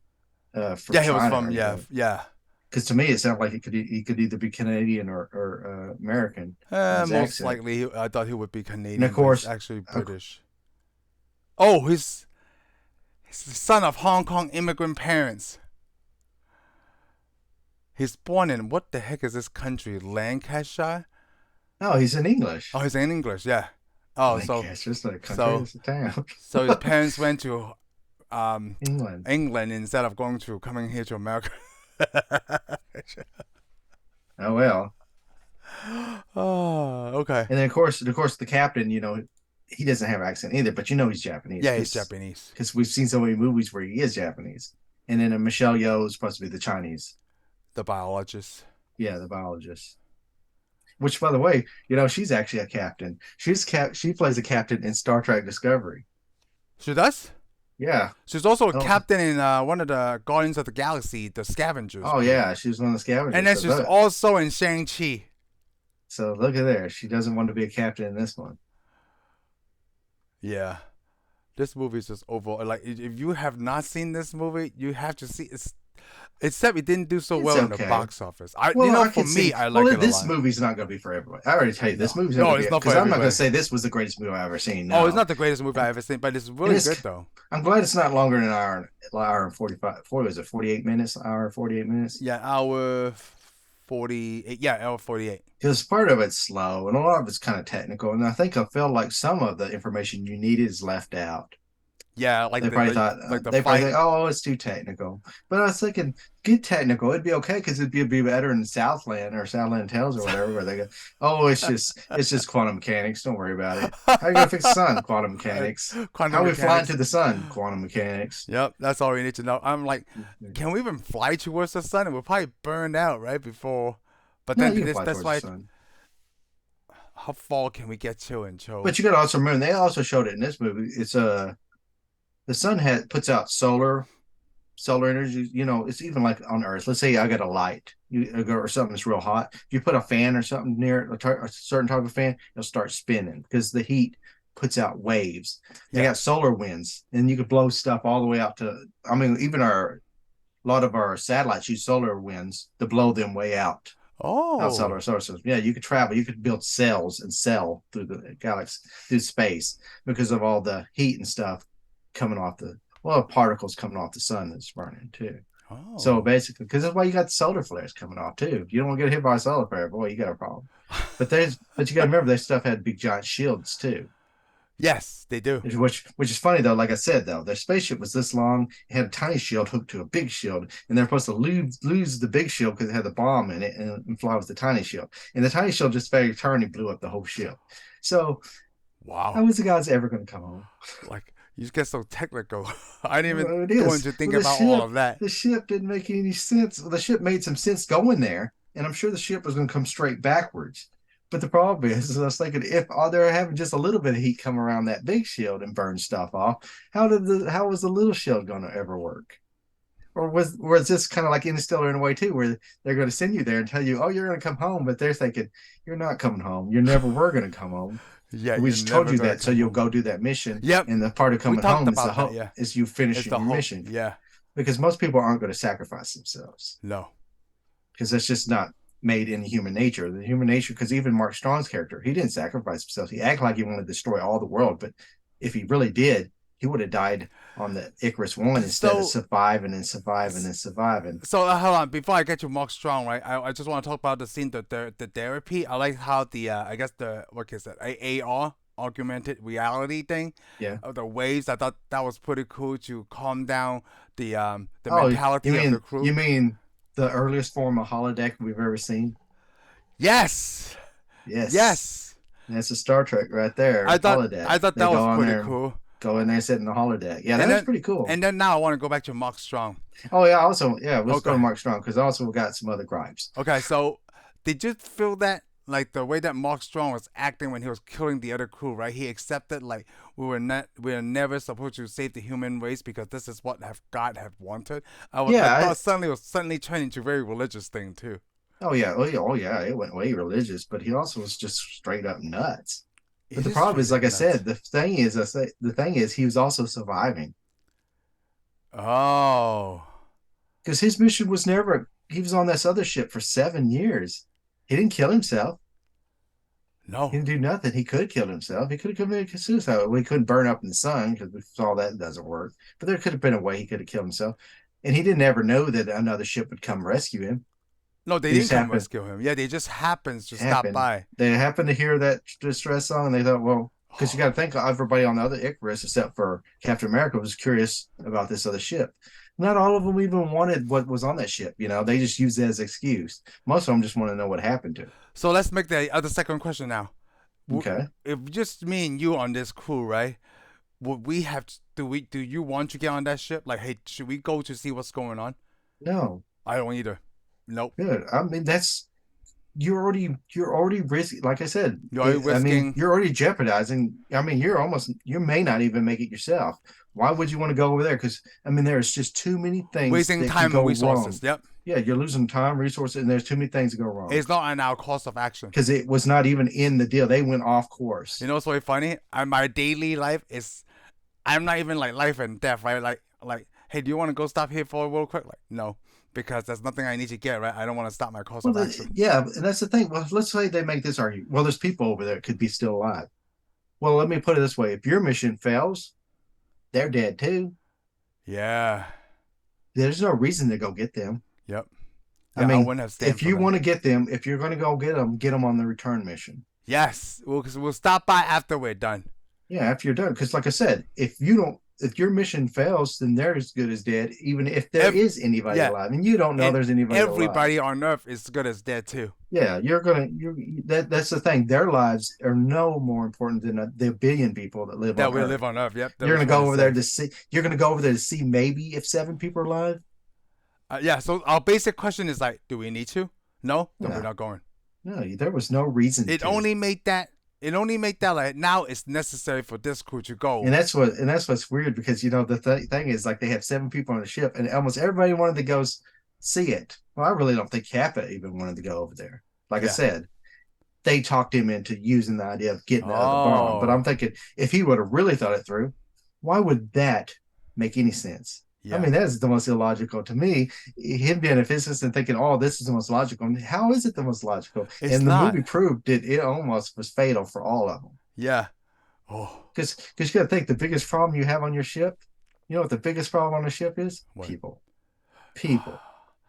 from Yeah, he was China or from yeah, anything. yeah. Because to me, it sounded like he could either be Canadian or American in his Most accent. likely, I thought he would be And of Canadian, but he's course, actually of, British. Oh, he's the son of Hong Kong immigrant parents. He's born in what the heck is this country? Lancashire? no, he's in Oh, English. he's in English, yeah. Oh, Lancaster's not a country; so it's a town. so his parents went to um England. England instead of going to coming here to America. Oh well. Oh, okay. And then of course, the captain, he doesn't have an accent either, but he's Japanese Yeah, he's because Japanese. we've seen so many movies where he is Japanese. And then Michelle Yeoh is supposed to be the Chinese. The biologist. Yeah, the biologist. Which, by the way, she's actually a captain. She plays a captain in Star Trek Discovery. She does? Yeah. She's also a Oh, captain in one of the Guardians of the Galaxy, the Scavengers oh movie. yeah, she was one of the And scavengers. then So she's look, also in Shang-Chi. so look at there. She doesn't want to be a captain in this one. Yeah. This movie is just over. Like, if you have not seen this movie, you have to see it. Except it didn't do so It's well in the okay. box office. I, Well, I for can me, see. I Well, like it a this lot. movie's not going to be for everybody. I already tell you, this No, movie's not no, going to it's be not for because I'm not going everybody. to say this was the greatest movie I've ever seen. Oh, it's No, not the greatest movie I've ever seen, but it's and really good though. I'm glad it's not longer than an hour and 45. What was it? 48 minutes. Hour and 48 minutes. Yeah, hour 48. Yeah, hour 48. Because part of it's slow and a lot of it's kind of technical, and I think I felt like some of the information you needed is left out. Yeah, They probably thought like the they probably fight. think, oh, it's too technical. But I was thinking, get technical. It'd be okay because it'd be better in Southland or Southland Tales or whatever, where they go, oh, it's just quantum mechanics. Don't worry about it. How are you gonna fix the sun? Quantum mechanics. Quantum How are we flying mechanics. to the sun? Quantum mechanics. Yep, that's all we need to know. I'm like, can we even fly towards the sun? It will probably burn out right before. But No, then you can this fly that's towards the why. sun. How far can we get to and show? But you got to also remember they also showed it in this movie. It's the sun puts out solar energy. It's even like on Earth. Let's say I got a light, or something that's real hot. If you put a fan or something near it, a certain type of fan, it'll start spinning because the heat puts out waves. They Yeah. got solar winds, and you could blow stuff all the way out to. I mean, even a lot of our satellites use solar winds to blow them way out outside Oh. our solar system. Yeah, you could travel. You could build cells and sell through the galaxy, through space, because of all the heat and stuff coming off particles coming off the sun that's burning too. So Oh. basically, because that's why you got the solar flares coming off too. If you don't want to get hit by a solar flare, boy, you got a problem. But you got to remember, that stuff had big giant shields too. Yes, they do. Which is funny though. Like I said though, their spaceship was this long. It had a tiny shield hooked to a big shield, and they're supposed to lose the big shield because it had the bomb in it, and fly with the tiny shield. And the tiny shield just very turn and blew up the whole ship. So how Wow. was the guys ever going to come home? Like you just get so technical. I didn't even Well, it go is. into think Well, about all of that. the ship didn't make any sense. Well, the ship made some sense going there, and I'm sure the ship was going to come straight backwards. But the problem is I was thinking, if they're having just a little bit of heat come around that big shield and burn stuff off, how was the little shield going to ever work? Or was this kind of like Interstellar in a way too, where they're going to send you there and tell you, oh, you're going to come home, but they're thinking you're not coming home. You never were going to come home. Yeah, We you're just told never you gonna that so come you'll home. go do that mission, Yep, and the part of we coming talked home is about that. Yeah, you it's finishing the your whole. mission, Yeah, because most people aren't going to sacrifice themselves no. because that's just not made in human nature. The human nature, because even Mark Strong's character, he didn't sacrifice himself. He acted like he wanted to destroy all the world, but if he really did, he would have died on the Icarus one instead of So, surviving and surviving and surviving. hold on. Before I get to Mark Strong, right? I just want to talk about the scene, the therapy. I like how the I guess the what is that AR augmented reality thing, Yeah. the waves. I thought that was pretty cool to calm down the Oh, mentality of the you crew. mean the earliest form of holodeck we've ever seen? Yes, Yes, yes. that's a Star Trek right I there. thought Holodeck. I thought They that was go on pretty there, cool. go in there, sit in the holodeck. Yeah, And that was then pretty cool. now I want to go back to Mark Strong. Oh yeah, also yeah, let's go to Okay. Mark Strong because also we got some other gripes. Okay, so did you feel that like the way that Mark Strong was acting when he was killing the other crew, right? He accepted like we are never supposed to save the human race because this is what God have wanted. I Yeah, thought suddenly it was suddenly turned into a very religious thing too. oh yeah, it went way religious, but he also was just straight up nuts. But It the is problem is, straight up like I nuts. said, the thing is, he was also surviving Oh. because his mission was never. he was on this other ship for 7 years. He didn't kill himself. He No. didn't do nothing. He could have killed himself. He could have committed suicide. We couldn't burn up in the sun because we saw that doesn't work. But there could have been a way he could have killed himself. And he didn't ever know that another ship would come rescue him. No, they It didn't just come happened. rescue him. Yeah, they just happens to stop Happened. by. They happened to hear that distress song, and they thought, well, because you got to Oh. think everybody on the other Icarus, except for Captain America, was curious about this other ship. Not all of them even wanted what was on that ship. They just used it as an excuse. Most of them just want to know what happened to it. So let's make the other second question now. Okay. If just me and you on this crew, right? Would we have to, do you want to get on that ship? Like, hey, should we go to see what's going on? No. I don't either. Nope. Good. I mean, that's you're already risking. Like I said, You're already I mean, risking you're already jeopardizing. I mean, you may not even make it yourself. Why would you want to go over there? Because I mean, there's just too many things wasting that could time and go wrong. resources. Yep. Yeah, you're losing time, resources, and there's too many things to go wrong. It's not in our cost of action. Because it was not even in the deal. They went off You course. know what's really funny? My daily life is, I'm not even like life and death, right? Hey, do you want to go stop here for real quick? Like, no, because there's nothing I need to get, right? I don't want to stop my course Well, of action. yeah, and that's the thing. Well, let's say they make this argument. Well, there's people over there that could be still alive. Well, let me put it this way: if your mission fails, they're dead too. Yeah. There's no reason to go get them. Yep. I Yeah, I mean, wouldn't have stand if for you them. want to get them, if you're going to go get them on the return mission. Yes, we'll stop by after we're done. Yeah, after you're done, because like I said, if your mission fails, then they're as good as dead, even if there Ev- is anybody yeah, alive, and you don't know and there's anybody alive. everybody on Earth is good as dead too. Yeah, that's the thing. Their lives are no more important than the billion people that live That on we Earth. live on Earth. Yep, that You're was gonna trying go to over there say. to see. You're gonna go over there to see maybe if 7 people are alive. Yeah. So our basic question is like, do we need to? No, then we're No, not going. no, there was no reason It to. only made that. It only made that like now it's necessary for this crew to go. And that's what's weird because the thing is like they have 7 people on the ship and almost everybody wanted to go see it. Well, I really don't think Kappa even wanted to go over there. Like I Yeah. said, they talked him into using the idea of getting the other bomb. But I'm Oh. thinking if he would have really thought it through, why would that make any sense? I Yeah. mean, that is the most illogical to me. Him being a physicist and thinking, "Oh, this is the most logical." I mean, how is it the most logical? It's And the not. movie proved it almost was fatal for all of them. Yeah. Oh. Because you got to think the biggest problem you have on your ship. You know what the biggest problem on a ship is? What? People. People.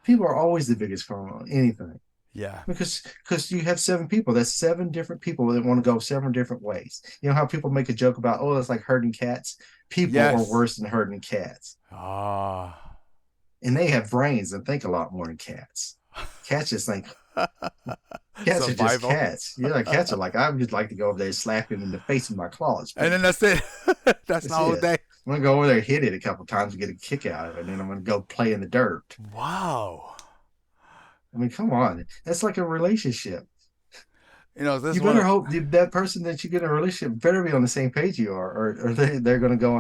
People are always the biggest problem on anything Yeah. because you have 7 people. That's 7 different people that want to go 7 different ways. You know how people make a joke about, oh, it's like herding cats. People are Yes. worse than herding cats, Ah. and they have brains and think a lot more than cats. Cats just think cats are just Survival. cats. Cats are like I would like to go over there and slap him in the face with my claws. And then that's it. That's the That's whole it. day. I'm gonna go over there, and hit it a couple times, and get a kick out of it, and then I'm gonna go play in the dirt. Wow. I mean, come on, that's like a relationship. This You one. better hope that person that you get in a relationship better be on the same page you are, or they're going to go.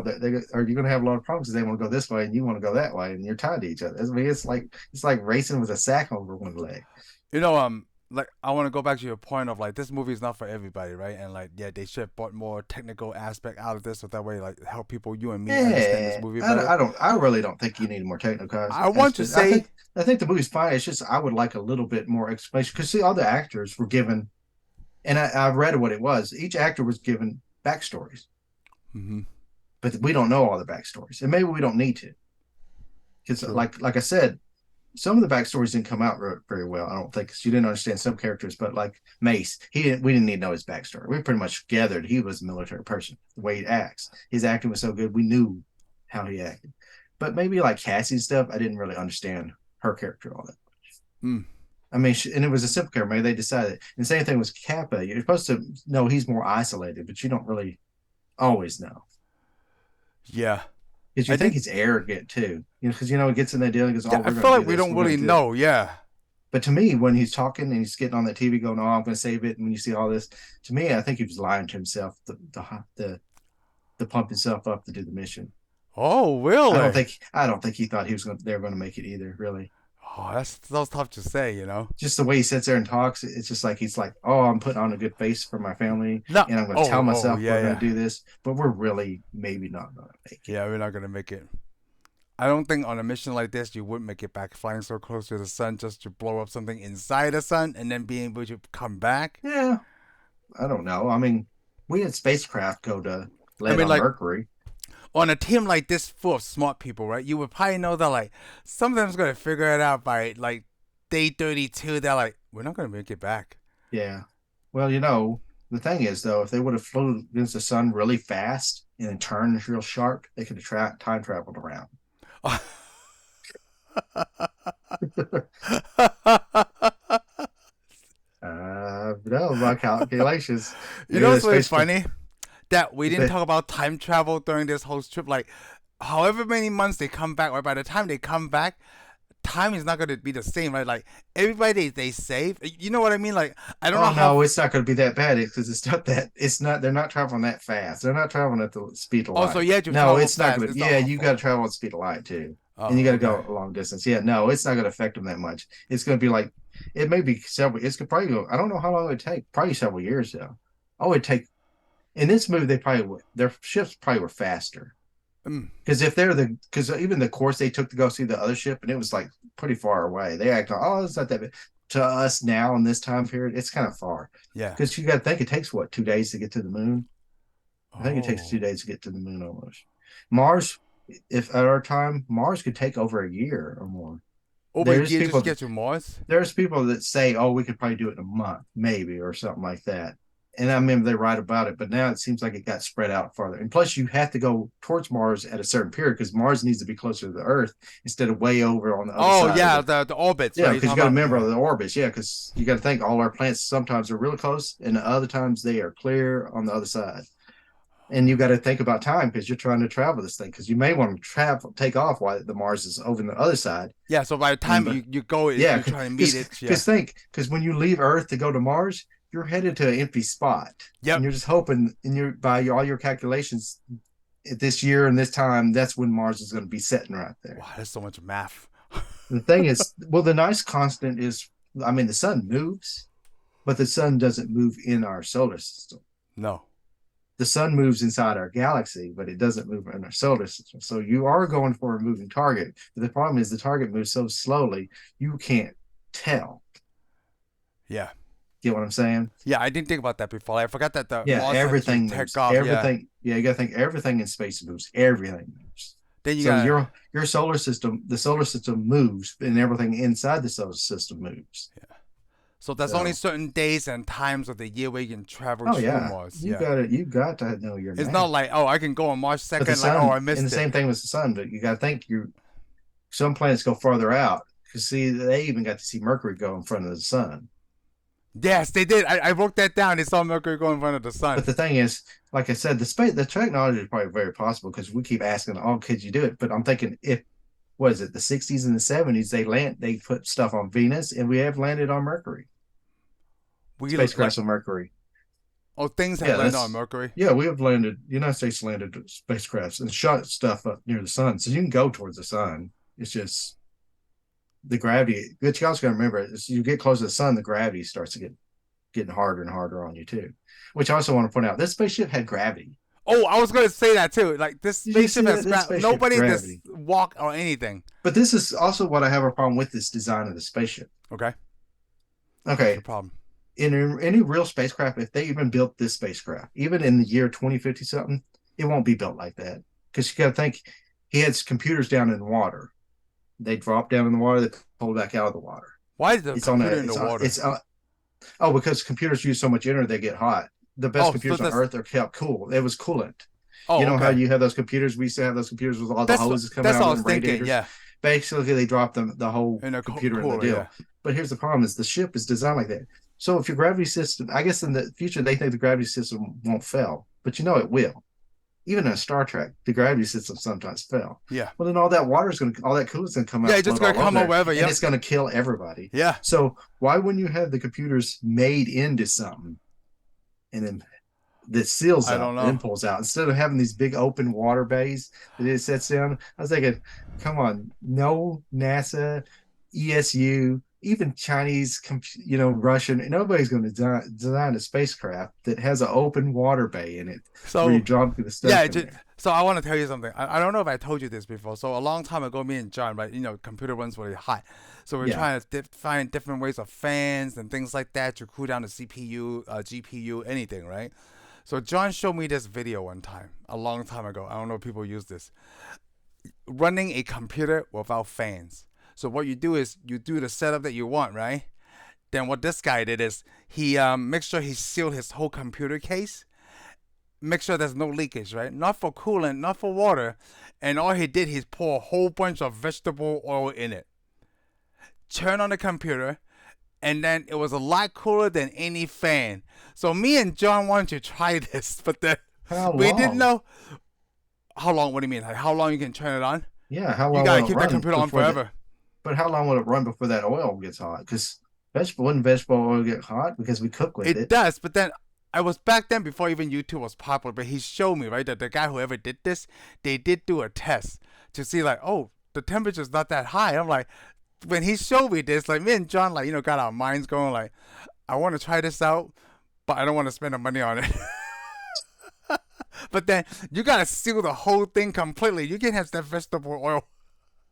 Are you going to have a lot of problems because they want to go this way and you want to go that way, and you're tied to each other. I mean, it's like racing with a sack over one leg. Like I want to go back to your point of like this movie is not for everybody, right? And like, yeah, they should have brought more technical aspect out of this, so that way, like, help people, you and me, understand this Yeah, movie better. I really don't think you need more technical I want to aspects. I say, think I think the movie's fine. It's just I would like a little bit more explanation because see, all the actors were given, and I read what it was. Each actor was given backstories, hmm but we don't know all the backstories, and maybe we don't need to because true, like I said, some of the backstories didn't come out very well. I don't think 'cause you didn't understand some characters, but like Mace, we didn't need to know his backstory. We pretty much gathered he was a military person. The way he acts, his acting was so good, we knew how he acted. But maybe like Cassie's stuff, I didn't really understand her character all that. mm. I mean, and it was a simple character. Maybe they decided. And the same thing was Kappa. You're supposed to know he's more isolated, but you don't really always know Yeah. because you I think think he's arrogant too. Because he gets in that deal and goes, "Oh, yeah, I we're feel going to like do we this. don't We're going really to do this." know. Yeah, But to me, when he's talking and he's getting on the TV going, "Oh, I'm going to save it," and when you see all this, to me, I think he was lying to himself to pump himself up to do the mission. oh I don't really? think I don't think he thought they were going to make it either. Really, Oh, that's tough to say. just the way he sits there and talks, it's just like he's like, "Oh, I'm putting on a good face for my family, No. and I'm going to tell Oh myself yeah, we're going yeah, to do this, but we're really maybe not going to make it." yeah, we're not gonna make it. I don't think on a mission like this you would make it back flying so close to the sun just to blow up something inside the sun and then being able to come back. Yeah, I don't know. I mean, we had spacecraft go to I land mean, on like Mercury. on a team like this full of smart people, right? You would probably know that like some of them's gonna figure it out by like day 32. They're like, we're not gonna make it back. Yeah. Well, the thing is though, if they would have flown against the sun really fast and then turned real sharp, they could have time traveled around. No, my calculations. You Maybe know the what's really spacecraft. funny? That we didn't They, talk about time travel during this whole trip. Like, however many months they come back, or by the time they come back, time is not going to be the same, right? Like, everybody they save, you know what I mean? Like, I don't know oh how. no, it's not going to be that bad because it's not that. It's not. They're not traveling that fast. They're not traveling at the speed of Oh, so light. yeah, you No, travel it's not fast. going to. It's not Yeah, you got harmful. to travel at the speed of light too, and you Oh, got to okay. go a long distance. Yeah, no, it's not going to affect them that much. It's going to be like it may be several. It's could probably go. I don't know how long it would take. Probably several years though. Oh, it take in this movie. They probably their ships probably were faster Mm, because if they're because even the course they took to go see the other ship and it was like pretty far away. They act like, oh, it's not that big. To us now in this time period, it's kind of far yeah. because you got to think it takes what 2 days to get to the moon. I think it takes Oh. 2 days to get to the moon almost. Mars, if at our time, Mars could take over a year or more. Over a There's year just to people get to Mars? there's people that say, oh, we could probably do it in a month, maybe, or something like that. And I remember they write about it, but now it seems like it got spread out farther. And plus, you have to go towards Mars at a certain period because Mars needs to be closer to the Earth instead of way over on the other Oh, side of yeah, the. the orbits, Yeah, right? You're because you talking got to about, remember yeah. the orbits. Yeah, because you got to think all our planets sometimes are really close, and the other times they are clear on the other side. And you got to think about time because you're trying to travel this thing because you may want to travel take off while the Mars is over on the other side. Yeah, so by the And time but you go, yeah, you're trying to meet it. Yeah. because when you leave Earth to go to Mars, you're headed to an empty spot, and Yep. you're just hoping, and you're by all your calculations, this year and this time, that's when Mars is going to be sitting right there. Wow, there's so much math. The thing is, well, the nice constant is, I mean, the sun moves, but the sun doesn't move in our solar system. No. The sun moves inside our galaxy, but it doesn't move in our solar system. So you are going for a moving target. But the problem is the target moves so slowly, you can't tell. Yeah. Get what I'm saying? Yeah, I didn't think about that before. I forgot that the Yeah, Mars actually everything take moves. off. Yeah. Everything. Yeah, you got to think everything in space moves. Everything moves. Then you So got your solar system, the solar system moves, and everything inside the solar system moves. so there's only So, certain days and times of the year where you can travel oh to yeah, Mars. you Yeah. got it. You got to know your It's not math. like, oh, I can go on March But the 2nd, like, oh, sun, I and the missed it. same thing with the sun. But you got to think you some planets go farther out. Because see, they even got to see Mercury go in front of the sun. Yes, they did. I wrote that down. They saw Mercury go in front of the But sun. the thing is, like I said, the technology is probably very possible because we keep asking, "Oh, could you do it?" But I'm thinking, if what is it, the '60s and the '70s, they put stuff on Venus, and we have landed on Mercury, We, like, spacecrafts on Mercury. oh, things have Yeah, landed on that's Mercury. yeah, we have landed. The United States landed spacecrafts and shot stuff up near the sun, so you can go towards the sun. It's just the gravity. But you also got to remember, as you get close to the sun, the gravity starts to getting harder and harder on you too. Which I also want to point out, this spaceship had gravity. Oh, I was going to say that too. Like, this Did you see spaceship that? has This spaceship nobody just gravity. walk or anything. But this is also what I have a problem with this design of the spaceship. Okay. What's Okay, your problem? in any real spacecraft, if they even built this spacecraft, even in the year 2050 something, it won't be built like that. Because you got to think, he had computers down in the water. They drop down in the water, they pull back out of the water. Why is the It's on a, computer in the it's on, water? it's oh, because computers use so much energy, they get hot. The best Oh, so computers on that's. Earth are kept cool. It was coolant. You Oh, know how okay. you have those computers? We used to have those computers with all the hoses coming That's out what I of was them, thinking. radiators. Yeah. Basically, they drop the whole In a computer in the cooler. deal. Yeah. But here's the problem: is the ship is designed like that. So if your gravity system, I guess in the future they think the gravity system won't fail, but it will. Even in Star Trek, the gravity system sometimes fail. Yeah. Well, then all that coolant's gonna come out Yeah. and It's just float gonna all over come up there, wherever. and Yep. it's gonna kill everybody. Yeah. So why wouldn't you have the computers made into something, and then that seals I up don't and then know. pulls out instead of having these big open water bays that it sets down? I was thinking, come on, no NASA, ESU. even Chinese, Russian, nobody's going to design a spacecraft that has an open water bay in it where you So drop the yeah, stuff in there. so I want to tell you something. I don't know if I told you this before. So a long time ago, me and John, right? Computer runs really hot, so we're Yeah. trying to find different ways of fans and things like that to cool down the CPU, GPU, anything, right? So John showed me this video one time, a long time ago. I don't know if people use this. Running a computer without fans. So what you do is you do the setup that you want, right? Then what this guy did is he makes sure he sealed his whole computer case, make sure there's no leakage, right? Not for coolant, not for water. And all he did, he pour a whole bunch of vegetable oil in it. Turn on the computer, and then it was a lot cooler than any fan. So me and John wanted to try this, but then How we didn't long? know how long. What do you mean? Like how long you can turn it on? Yeah, how You long gotta will it keep that run computer on before forever. but how long will it run before that oil gets hot? Because wouldn't vegetable oil get hot because we cook with It it? does, but then I was back then before even YouTube was popular. But he showed me right that the guy whoever did this, they did do a test to see like, oh, the temperature's not that high. I'm like, when he showed me this, like me and John, like got our minds going. Like, I want to try this out, but I don't want to spend the money on it. But then you gotta seal the whole thing completely. You can't have that vegetable oil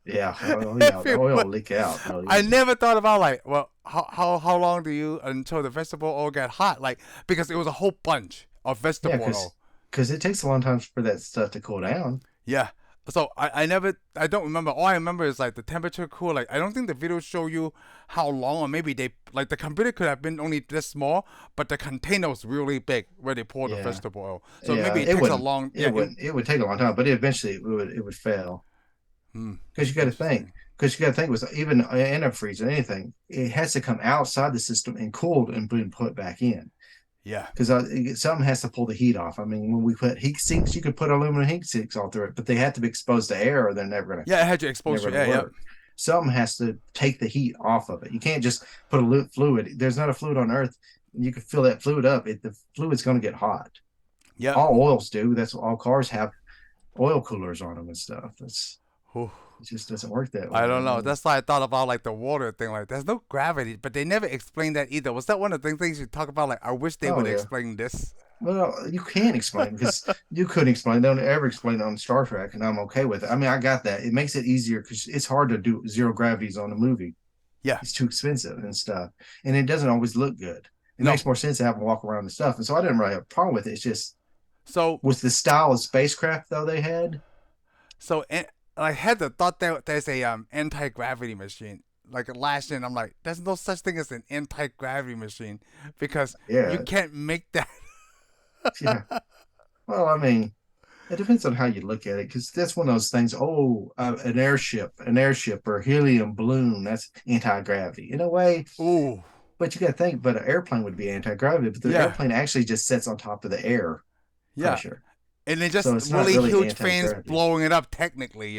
Yeah, oh yeah, the oil everywhere. will leak out real I easy. never thought about like, well, how long do you until the vegetable oil get hot? Like because it was a whole bunch of Yeah, vegetable oil. because it takes a long time for that stuff to cool down. Yeah. So I never I don't remember. All I remember is like the temperature cool. Like I don't think the video show you how long or maybe they like the computer could have been only this small, but the container was really big where they pour the Yeah, vegetable oil. So yeah, maybe it takes a long it wouldn't, it would take a long time, but eventually it would fail. Because you got to think, interesting. with even antifreeze or anything, it has to come outside the system and cooled and been put back in. Yeah. Because something has to pull the heat off. I mean, when we put heat sinks, you could put aluminum heat sinks all through it, but they have to be exposed to air, or they're Yeah, it had your never exposure. gonna Yeah, yeah. work. Something has to take the heat off of it. You can't just put a fluid. There's not a fluid on Earth. You can fill that fluid up. The fluid's going to get hot. Yep. All oils do. That's all cars have oil coolers on them and stuff. Whew. It just doesn't work that I way. don't know. That's why I thought about like the water thing. Like, there's no gravity, but they never explained that either. Was that one of the things you talk about? Like, I wish they Oh would yeah. explain this. Well, you can't explain because you couldn't explain. Don't ever explain it on Star Trek, and I'm okay with it. I mean, I got that. It makes it easier because it's hard to do zero gravities on a movie. Yeah. It's too expensive and stuff, and it doesn't always look good. It No. makes more sense to have them walk around and stuff. And so I didn't really have a problem with it. It's just So with the style of spacecraft though they had. so I had the thought that there's a anti gravity machine. Like last year, and I'm like, there's no such thing as an anti gravity machine because you Yeah, can't make that. yeah. Well, I mean, it depends on how you look at it because that's one of those things. Oh, an airship or a helium balloon. That's anti gravity in a way. Ooh. But you got to think, but an airplane would be anti gravity, but the Yeah. airplane actually just sits on top of the air Yeah. pressure. And they So just it's not really really huge anti fans gravity. blowing it up technically.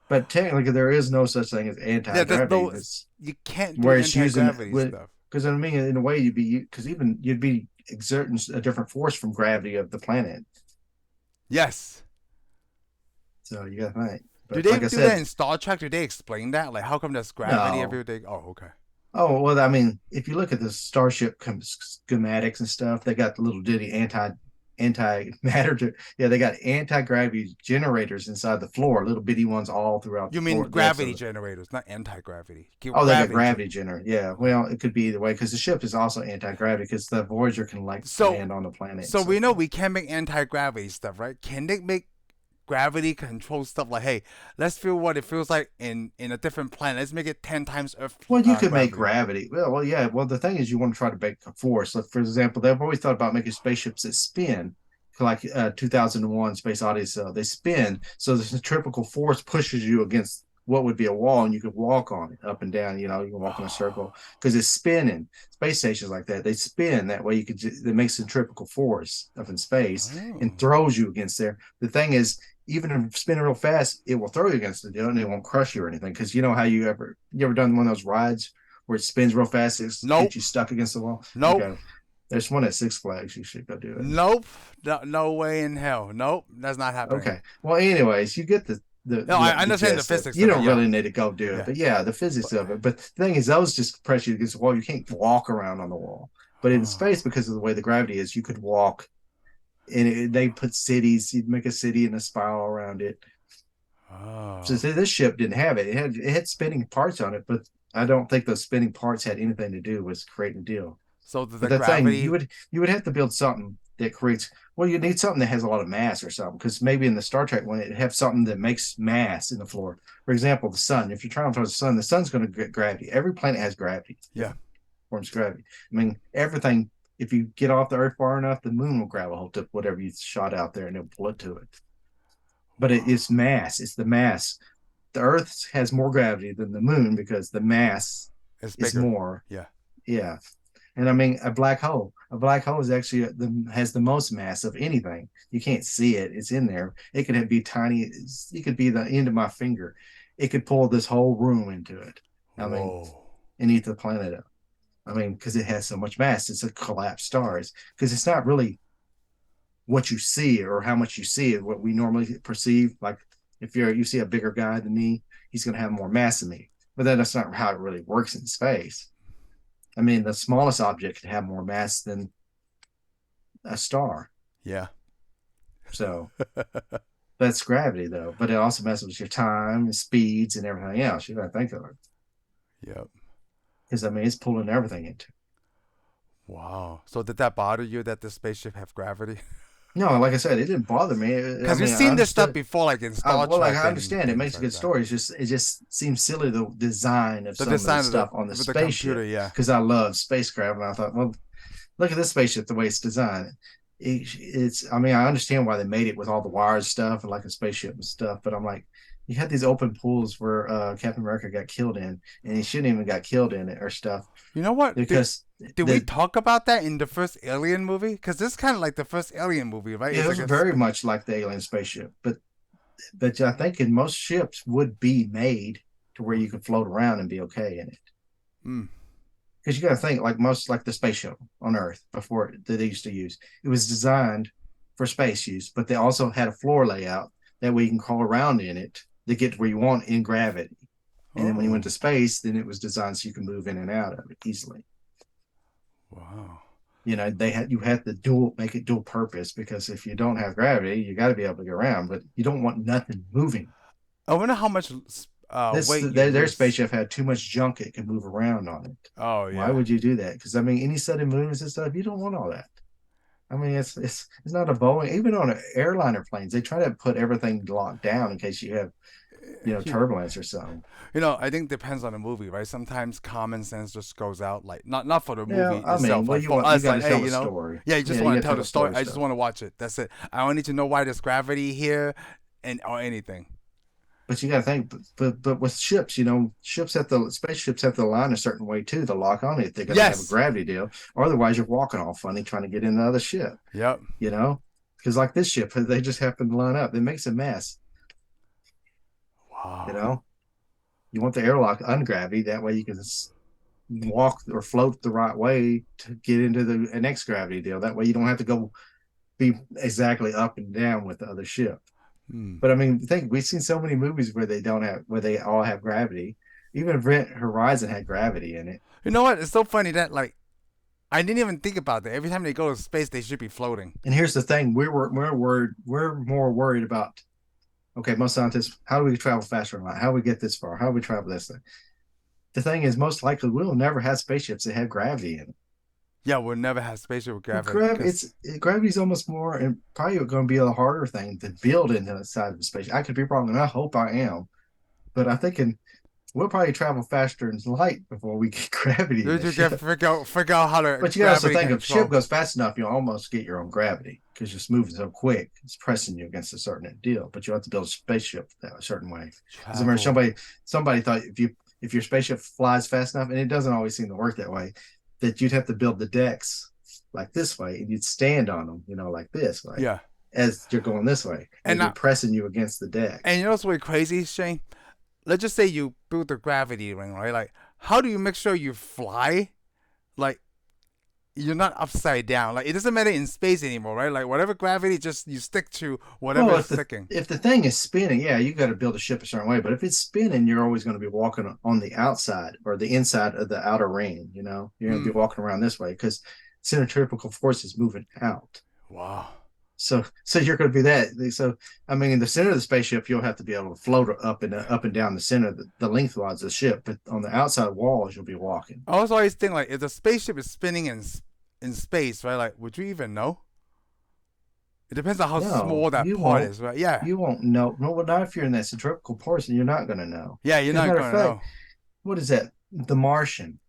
But technically, there is no such thing as Yeah, anti there's gravity. no, It's you can't do where it's anti using gravity stuff. because I mean, in a way, because even you'd be exerting a different force from gravity of the planet. Yes. So you got to think. Do But they like I do that said, in Star Trek? Do they explain that? Like, how come there's gravity no. every day? Oh, okay. Oh well, I mean, if you look at the starship schematics and stuff, they got the little ditty anti matter. Yeah, they got anti gravity generators inside the floor, little bitty ones all throughout the You mean floor depths gravity of it. generators, not anti-gravity. Oh, they got Gravity gravity gen. generator. Yeah, Okay. well, it could be either way because the ship is also anti gravity because the Voyager can like So, land on the planet and so so we know forth. we can make anti-gravity stuff, right? Can they make gravity control stuff like, hey, let's feel what it feels like in a different planet. Let's make it 10 times Earth Well, you could make gravity. gravity. Yeah. Well, the thing is, you want to try to make a force. Like, for example, they've always thought about making spaceships that spin, like 2001 Space Odyssey. They spin, so the centrifugal force pushes you against what would be a wall, and you could walk on it up and down. You can walk in a circle because it's spinning. Space stations like that, they spin that way. It makes centrifugal force up in space Oh. and throws you against there. The thing is, even if spinning real fast, it will throw you against the deal and it won't crush you or anything. Because you know how you ever done one of those rides where it spins real fast, it Nope. gets you stuck against the wall? Nope. Okay. There's one at Six Flags. You should go do it. Nope. No, no way in hell. Nope. That's not happening. Okay. Well, anyways, you get No, I the understand the gist of it. physics You of it. don't Yeah, really need to go do it, yeah. but yeah, the physics But of it. But the thing is, those just press you against the wall. You can't walk around on the wall. But in oh, space, because of the way the gravity is, you could walk. And they put cities. You'd make a city in a spiral around it. So oh. this ship didn't have it. It had spinning parts on it, but I don't think those spinning parts had anything to do with creating a deal. So But the the thing gravity you would have to build something that creates. Well, you need something that has a lot of mass or something, because maybe in the Star Trek one it have something that makes mass in the floor. For example, the sun. If you're trying to find the sun's going to get gravity. Every planet has gravity, yeah. different forms of gravity. I mean, everything. If you get off the Earth far enough, the moon will grab a hold of whatever you shot out there and it'll pull it to it. But it's mass. It's the mass. The Earth has more gravity than the moon because the mass It's is bigger. more. Yeah. Yeah. And I mean, a black hole. A black hole is actually has the most mass of anything. You can't see it. It's in there. It could be tiny. It could be the end of my finger. It could pull this whole room into it. I mean, Whoa. and eat the planet up. I mean, because it has so much mass. It's a collapsed star. Because it's not really what you see or how much you see it, what we normally perceive. Like if you see a bigger guy than me, he's going to have more mass than me. But then that's not how it really works in space. I mean, the smallest object can have more mass than a star. Yeah. So that's gravity, though. But it also messes with your time and speeds and everything else. You got to think of it. Yep. Because, I mean, it's pulling everything into. Wow. So did that bother you that the spaceship have gravity? No, like I said, it didn't bother me. I Because you've mean, I seen this stuff understood. before, like in Star Well, like Trek I and understand, it things makes a like good that. story. It just seems silly the design of The some of the design of the stuff on the with the computer, spaceship yeah. because I love spacecraft, and I thought, well, look at this spaceship, the way it's designed. It's. I mean, I understand why they made it with all the wires stuff and like a spaceship and stuff, but I'm like, you had these open pools where Captain America got killed in, and he shouldn't even got killed in it or stuff You know what? because Did we the talk about that in the first Alien movie? Because this is kind of like the first Alien movie, right? it It's was like a very much like the alien spaceship, but I think in most ships would be made to where you could float around and be okay in it. mm, Because you got to think like most like the space shuttle on Earth before that they used to use. It was designed for space use, but they also had a floor layout that way you can crawl around in it to get to where you want in gravity. And then when you went oh to space, then it was designed so you can move in and out of it easily. wow. You had to dual make it dual purpose because if you don't have gravity, you got to be able to get around, but you don't want nothing moving. I wonder how much weight you Their lose. spaceship had too much junk it could move around on it. Oh Why yeah. would you do that? Because I mean, any sudden movements and stuff, you don't want all that. I mean, it's not a Boeing. Even on airliner planes, they try to put everything locked down in case you have You know, turbulence or something. I think depends on the movie, right? Sometimes common sense just goes out, like not for the Yeah, movie I mean, itself, well, like for you us, got like to hey, tell a story. yeah, you just Yeah, you want got to to tell tell the a story. story I just stuff. want to watch it. That's it. I don't need to know why there's gravity here, and or anything. But you got to think, but with ships, ships have to spaceships have to align a certain way too to lock on it. They're going to have a Yes. gravity deal, or otherwise you're walking all funny trying to get in the other ship. Yep. You know, because like this ship, they just happen to line up. It makes a mess. You Wow. know, you want the airlock ungravity that way you can walk or float the right way to get into the next gravity deal. That way you don't have to go be exactly up and down with the other ship. Hmm. But I mean, think we've seen so many movies where they all have gravity. Even Event Horizon had gravity in it. You know what? It's so funny that like I didn't even think about that. Every time they go to space, they should be floating. And here's the thing: we're more worried about. Okay, most scientists, how do we travel faster than light? How do we get this far? How do we travel this thing? The thing is, most likely we'll never have spaceships that have gravity in it. Yeah, we'll never have spaceship with Well, gravity because gravity's almost more and probably going to be a harder thing to build into the side of the space. I could be wrong, and I hope I am, but I'm thinking we'll probably travel faster than light before we get gravity in you the just got to ship. figure out how the But you gotta also gravity think if ship control. goes fast enough, you'll almost get your own gravity because you're just moving so quick. It's pressing you against a certain deal. But you have to build a spaceship that a certain way. Because I remember Travel. somebody thought if your spaceship flies fast enough, and it doesn't always seem to work that way, that you'd have to build the decks like this way, and you'd stand on them, like this, right? Yeah. As you're going this way, and And it'd I, be pressing you against the deck. and you know what's really crazy, Shane? Let's just say you build the gravity ring, right? Like, how do you make sure you fly? Like, you're not upside down. Like it doesn't matter in space anymore, right? Like whatever gravity, just you stick to whatever Well, is sticking. if the thing is spinning, yeah, you got to build a ship a certain way. But if it's spinning, you're always going to be walking on the outside or the inside of the outer ring. You know, you're going to Mm. be walking around this way because centrifugal force is moving out. Wow. So you're going to be that. So I mean, in the center of the spaceship, you'll have to be able to float up and down the center, the lengthwise of the ship. But on the outside walls, you'll be walking. I was always think like if the spaceship is spinning in space, right? Like would you even know? It depends on how No, small that you part won't. is, right? Yeah. You won't know. No, well, not if you're in that centrifugal portion. You're not going to know. Yeah, you're As a not matter of gonna fact, know. what is that? The Martian.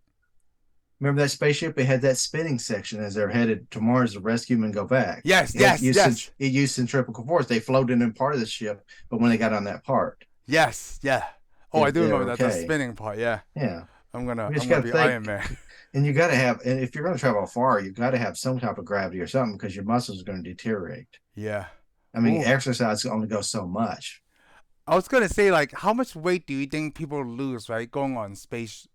Remember that spaceship? It had that spinning section as they're headed to Mars to rescue them and go back. Yes, yes, yes, It used centrifugal force. They floated in part of the ship, but when they got on that part, yes, yeah. Oh, I do they remember were that the okay. spinning part. Yeah, Yeah, you I'm just gonna got to be Iron think, Man. and you got to have, and if you're going to travel far, you got to have some type of gravity or something because your muscles are going to deteriorate. Yeah. I mean, Ooh. exercise only goes so much. I was gonna say like, how much weight do you think people lose, right, going on space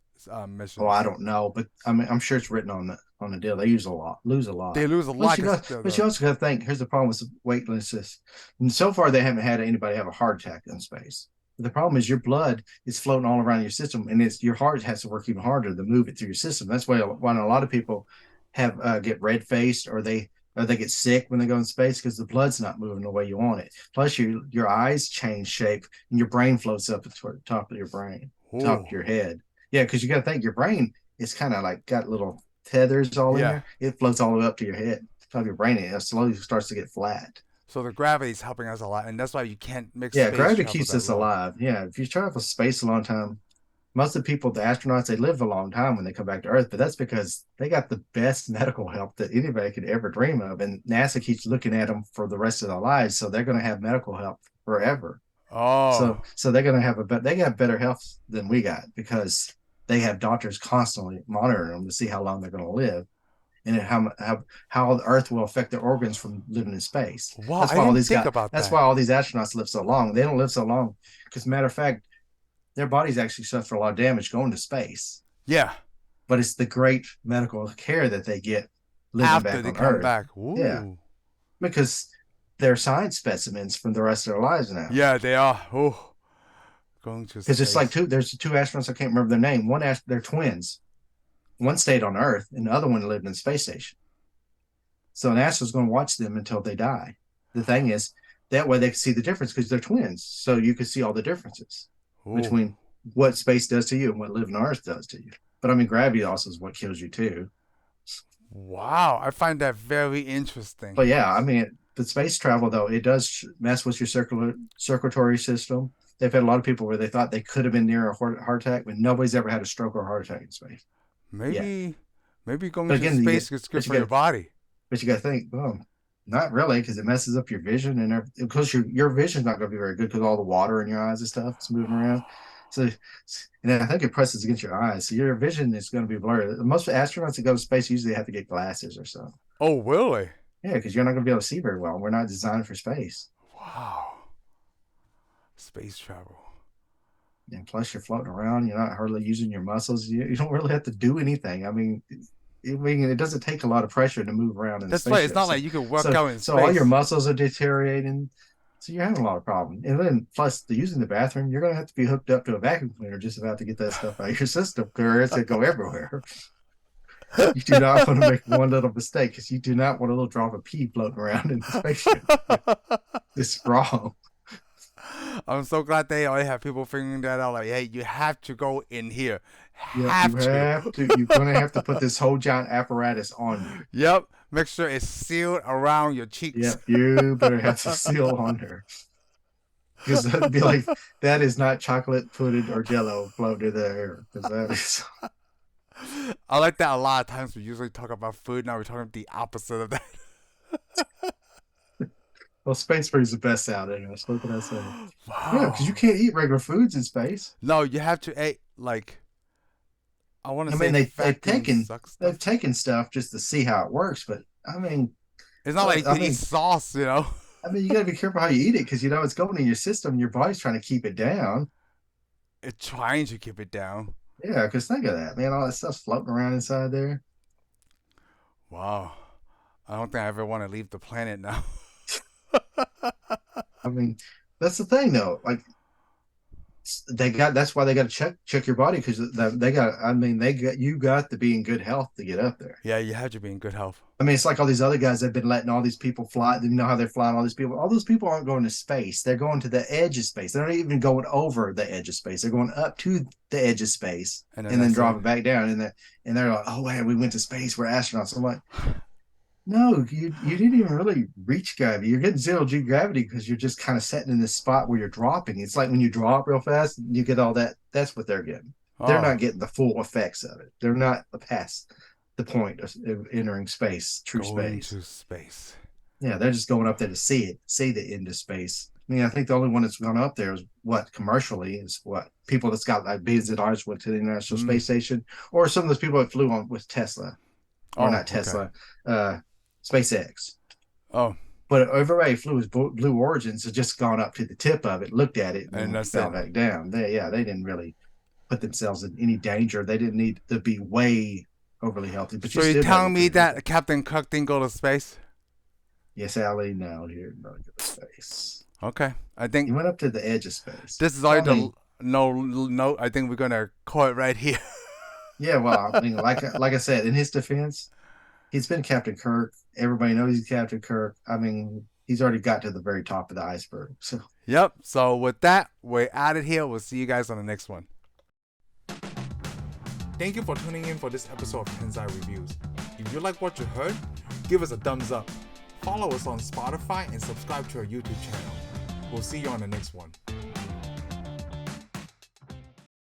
Oh, I missions? don't know, but I mean, I'm sure it's written on the deal. They use a lot, lose a They lot. lose a lot because But you also got to think. Here's the problem with weightlessness. And so far, they haven't had anybody have a heart attack in space. But the problem is your blood is floating all around your system, and it's your heart has to work even harder to move it through your system. That's why a lot of people have get red faced or they get sick when they go in space because the blood's not moving the way you want it. Plus, your eyes change shape and your brain floats up toward the top of your brain, top ooh, of your head. Yeah, because you got to think your brain is kind of like got little tethers all in yeah. there. It floats all the way up to your head, top of your brain, and it slowly starts to get flat. So the gravity is helping us a lot, and that's why you can't make Yeah, space gravity travel keeps that us long. alive. Yeah, if you travel space a long time, most of the people, the astronauts, they live a long time when they come back to Earth, but that's because they got the best medical help that anybody could ever dream of. And NASA keeps looking at them for the rest of their lives. So they're going to have medical help forever. Oh, So they're going to have they got better health than we got because they have doctors constantly monitoring them to see how long they're going to live and how the Earth will affect their organs from living in space. wow! I didn't think about That's that. why all these astronauts live so long. They don't live so long because, matter of fact, their bodies actually suffer a lot of damage going to space. Yeah, But it's the great medical care that they get living after back they on come Earth. back. Yeah, Ooh, because they're science specimens from the rest of their lives now. yeah, they are. Oh, going to Because it's like space. there's two astronauts, I can't remember their name. They're twins. One stayed on Earth and the other one lived in the space station. So NASA's going to watch them until they die. The thing is, that way they can see the difference because they're twins. So you can see all the differences Ooh, between what space does to you and what living on Earth does to you. But I mean, gravity also is what kills you too. wow! I find that very interesting. But yeah, I mean, the space travel though, it does mess with your circulatory system. They've had a lot of people where they thought they could have been near a heart attack, but nobody's ever had a stroke or a heart attack in space. Yeah, Maybe, maybe going but to again, space is good but you for your got, body. but you got to think, well, not really, because it messes up your vision and because your vision's not going to be very good because all the water in your eyes and stuff is moving around. So, and I think it presses against your eyes, so your vision is going to be blurry. Most astronauts that go to space usually have to get glasses or something. Oh, really? Yeah, because you're not going to be able to see very well. We're not designed for space. Wow. Space travel. And plus, you're floating around. You're not hardly using your muscles. You don't really have to do anything. It doesn't take a lot of pressure to move around in the That's right. It's spaceship. not like you can work out in So all your space. muscles are deteriorating. So you're having a lot of problems. And then plus, using the bathroom, you're going to have to be hooked up to a vacuum cleaner just about to get that stuff out of your system, or it's going to go everywhere. You do not want to make one little mistake because you do not want a little drop of pee floating around in the spaceship. It's wrong. I'm so glad they already have people figuring that out. Like, hey, you have to go in here. Yep, you Have to. have to. You're going to have to put this whole giant apparatus on you. Yep. Make sure it's sealed around your cheeks. Yep, you better have to seal on her because that'd be like that is not chocolate pudding or Jello floating in the air because that is. I like that a lot of times. We usually talk about food. Now we're talking the opposite of that. Well, space food is the best out anyway. So what can I say? Yeah, because you Wow. can't eat regular foods in space. No, you have to eat, like, I want to I mean, say vacuum suck they've stuff. taken stuff just to see how it works, but It's not like you I can eat mean, sauce, you know? you got to be careful how you eat it because you know it's going in your system. And your body's trying to keep it down. It's trying to keep it down. Yeah, because think of that, man. All that stuff's floating around inside there. Wow. I don't think I ever want to leave the planet now. I mean, that's the thing though. Like they got that's why they got to check your body because they got. I mean, they got you got to be in good health to get up there. Yeah, you had to be in good health. I mean, it's like all these other guys that have been letting all these people fly. You know how they're flying all these people. All those people aren't going to space. They're going to the edge of space. They're not even going over the edge of space. They're going up to the edge of space And then and then that's it. dropping back down. And they're like, oh man, we went to space. We're astronauts. I'm like, no, you didn't even really reach gravity. You're getting zero G gravity because you're just kind of sitting in this spot where you're dropping. It's like when you drop real fast, you get all that. That's what they're getting. They're Oh, not getting the full effects of it. They're not past the point of entering space, true going space. to space. Yeah, they're just going up there to see it, see the end of space. I mean, I think the only one that's gone up there is what commercially is what people that's got like billions of dollars went to the International Mm. Space Station, or some of those people that flew on with Tesla, or Oh, not okay. Tesla, SpaceX. Oh, But everybody flew with Blue Origins has just gone up to the tip of it, looked at it, and and then that's fell it. back down. They didn't really put themselves in any danger. They didn't need to be way overly healthy, but you So you're still got to be telling me pretty healthy. that Captain Cook didn't go to space? Yes, Allie, no, you're not good at space. Okay. I You think went up to the edge of space. this is So already I the mean, no note. I think we're gonna call it right here. yeah, well, I mean, like I said, in his defense, he's been Captain Kirk. Everybody knows he's Captain Kirk. I mean, he's already got to the very top of the iceberg. So Yep. So with that, we're out of here. We'll see you guys on the next one. Thank you for tuning in for this episode of Tensai Reviews. If you like what you heard, give us a thumbs up. Follow us on Spotify and subscribe to our YouTube channel. We'll see you on the next one.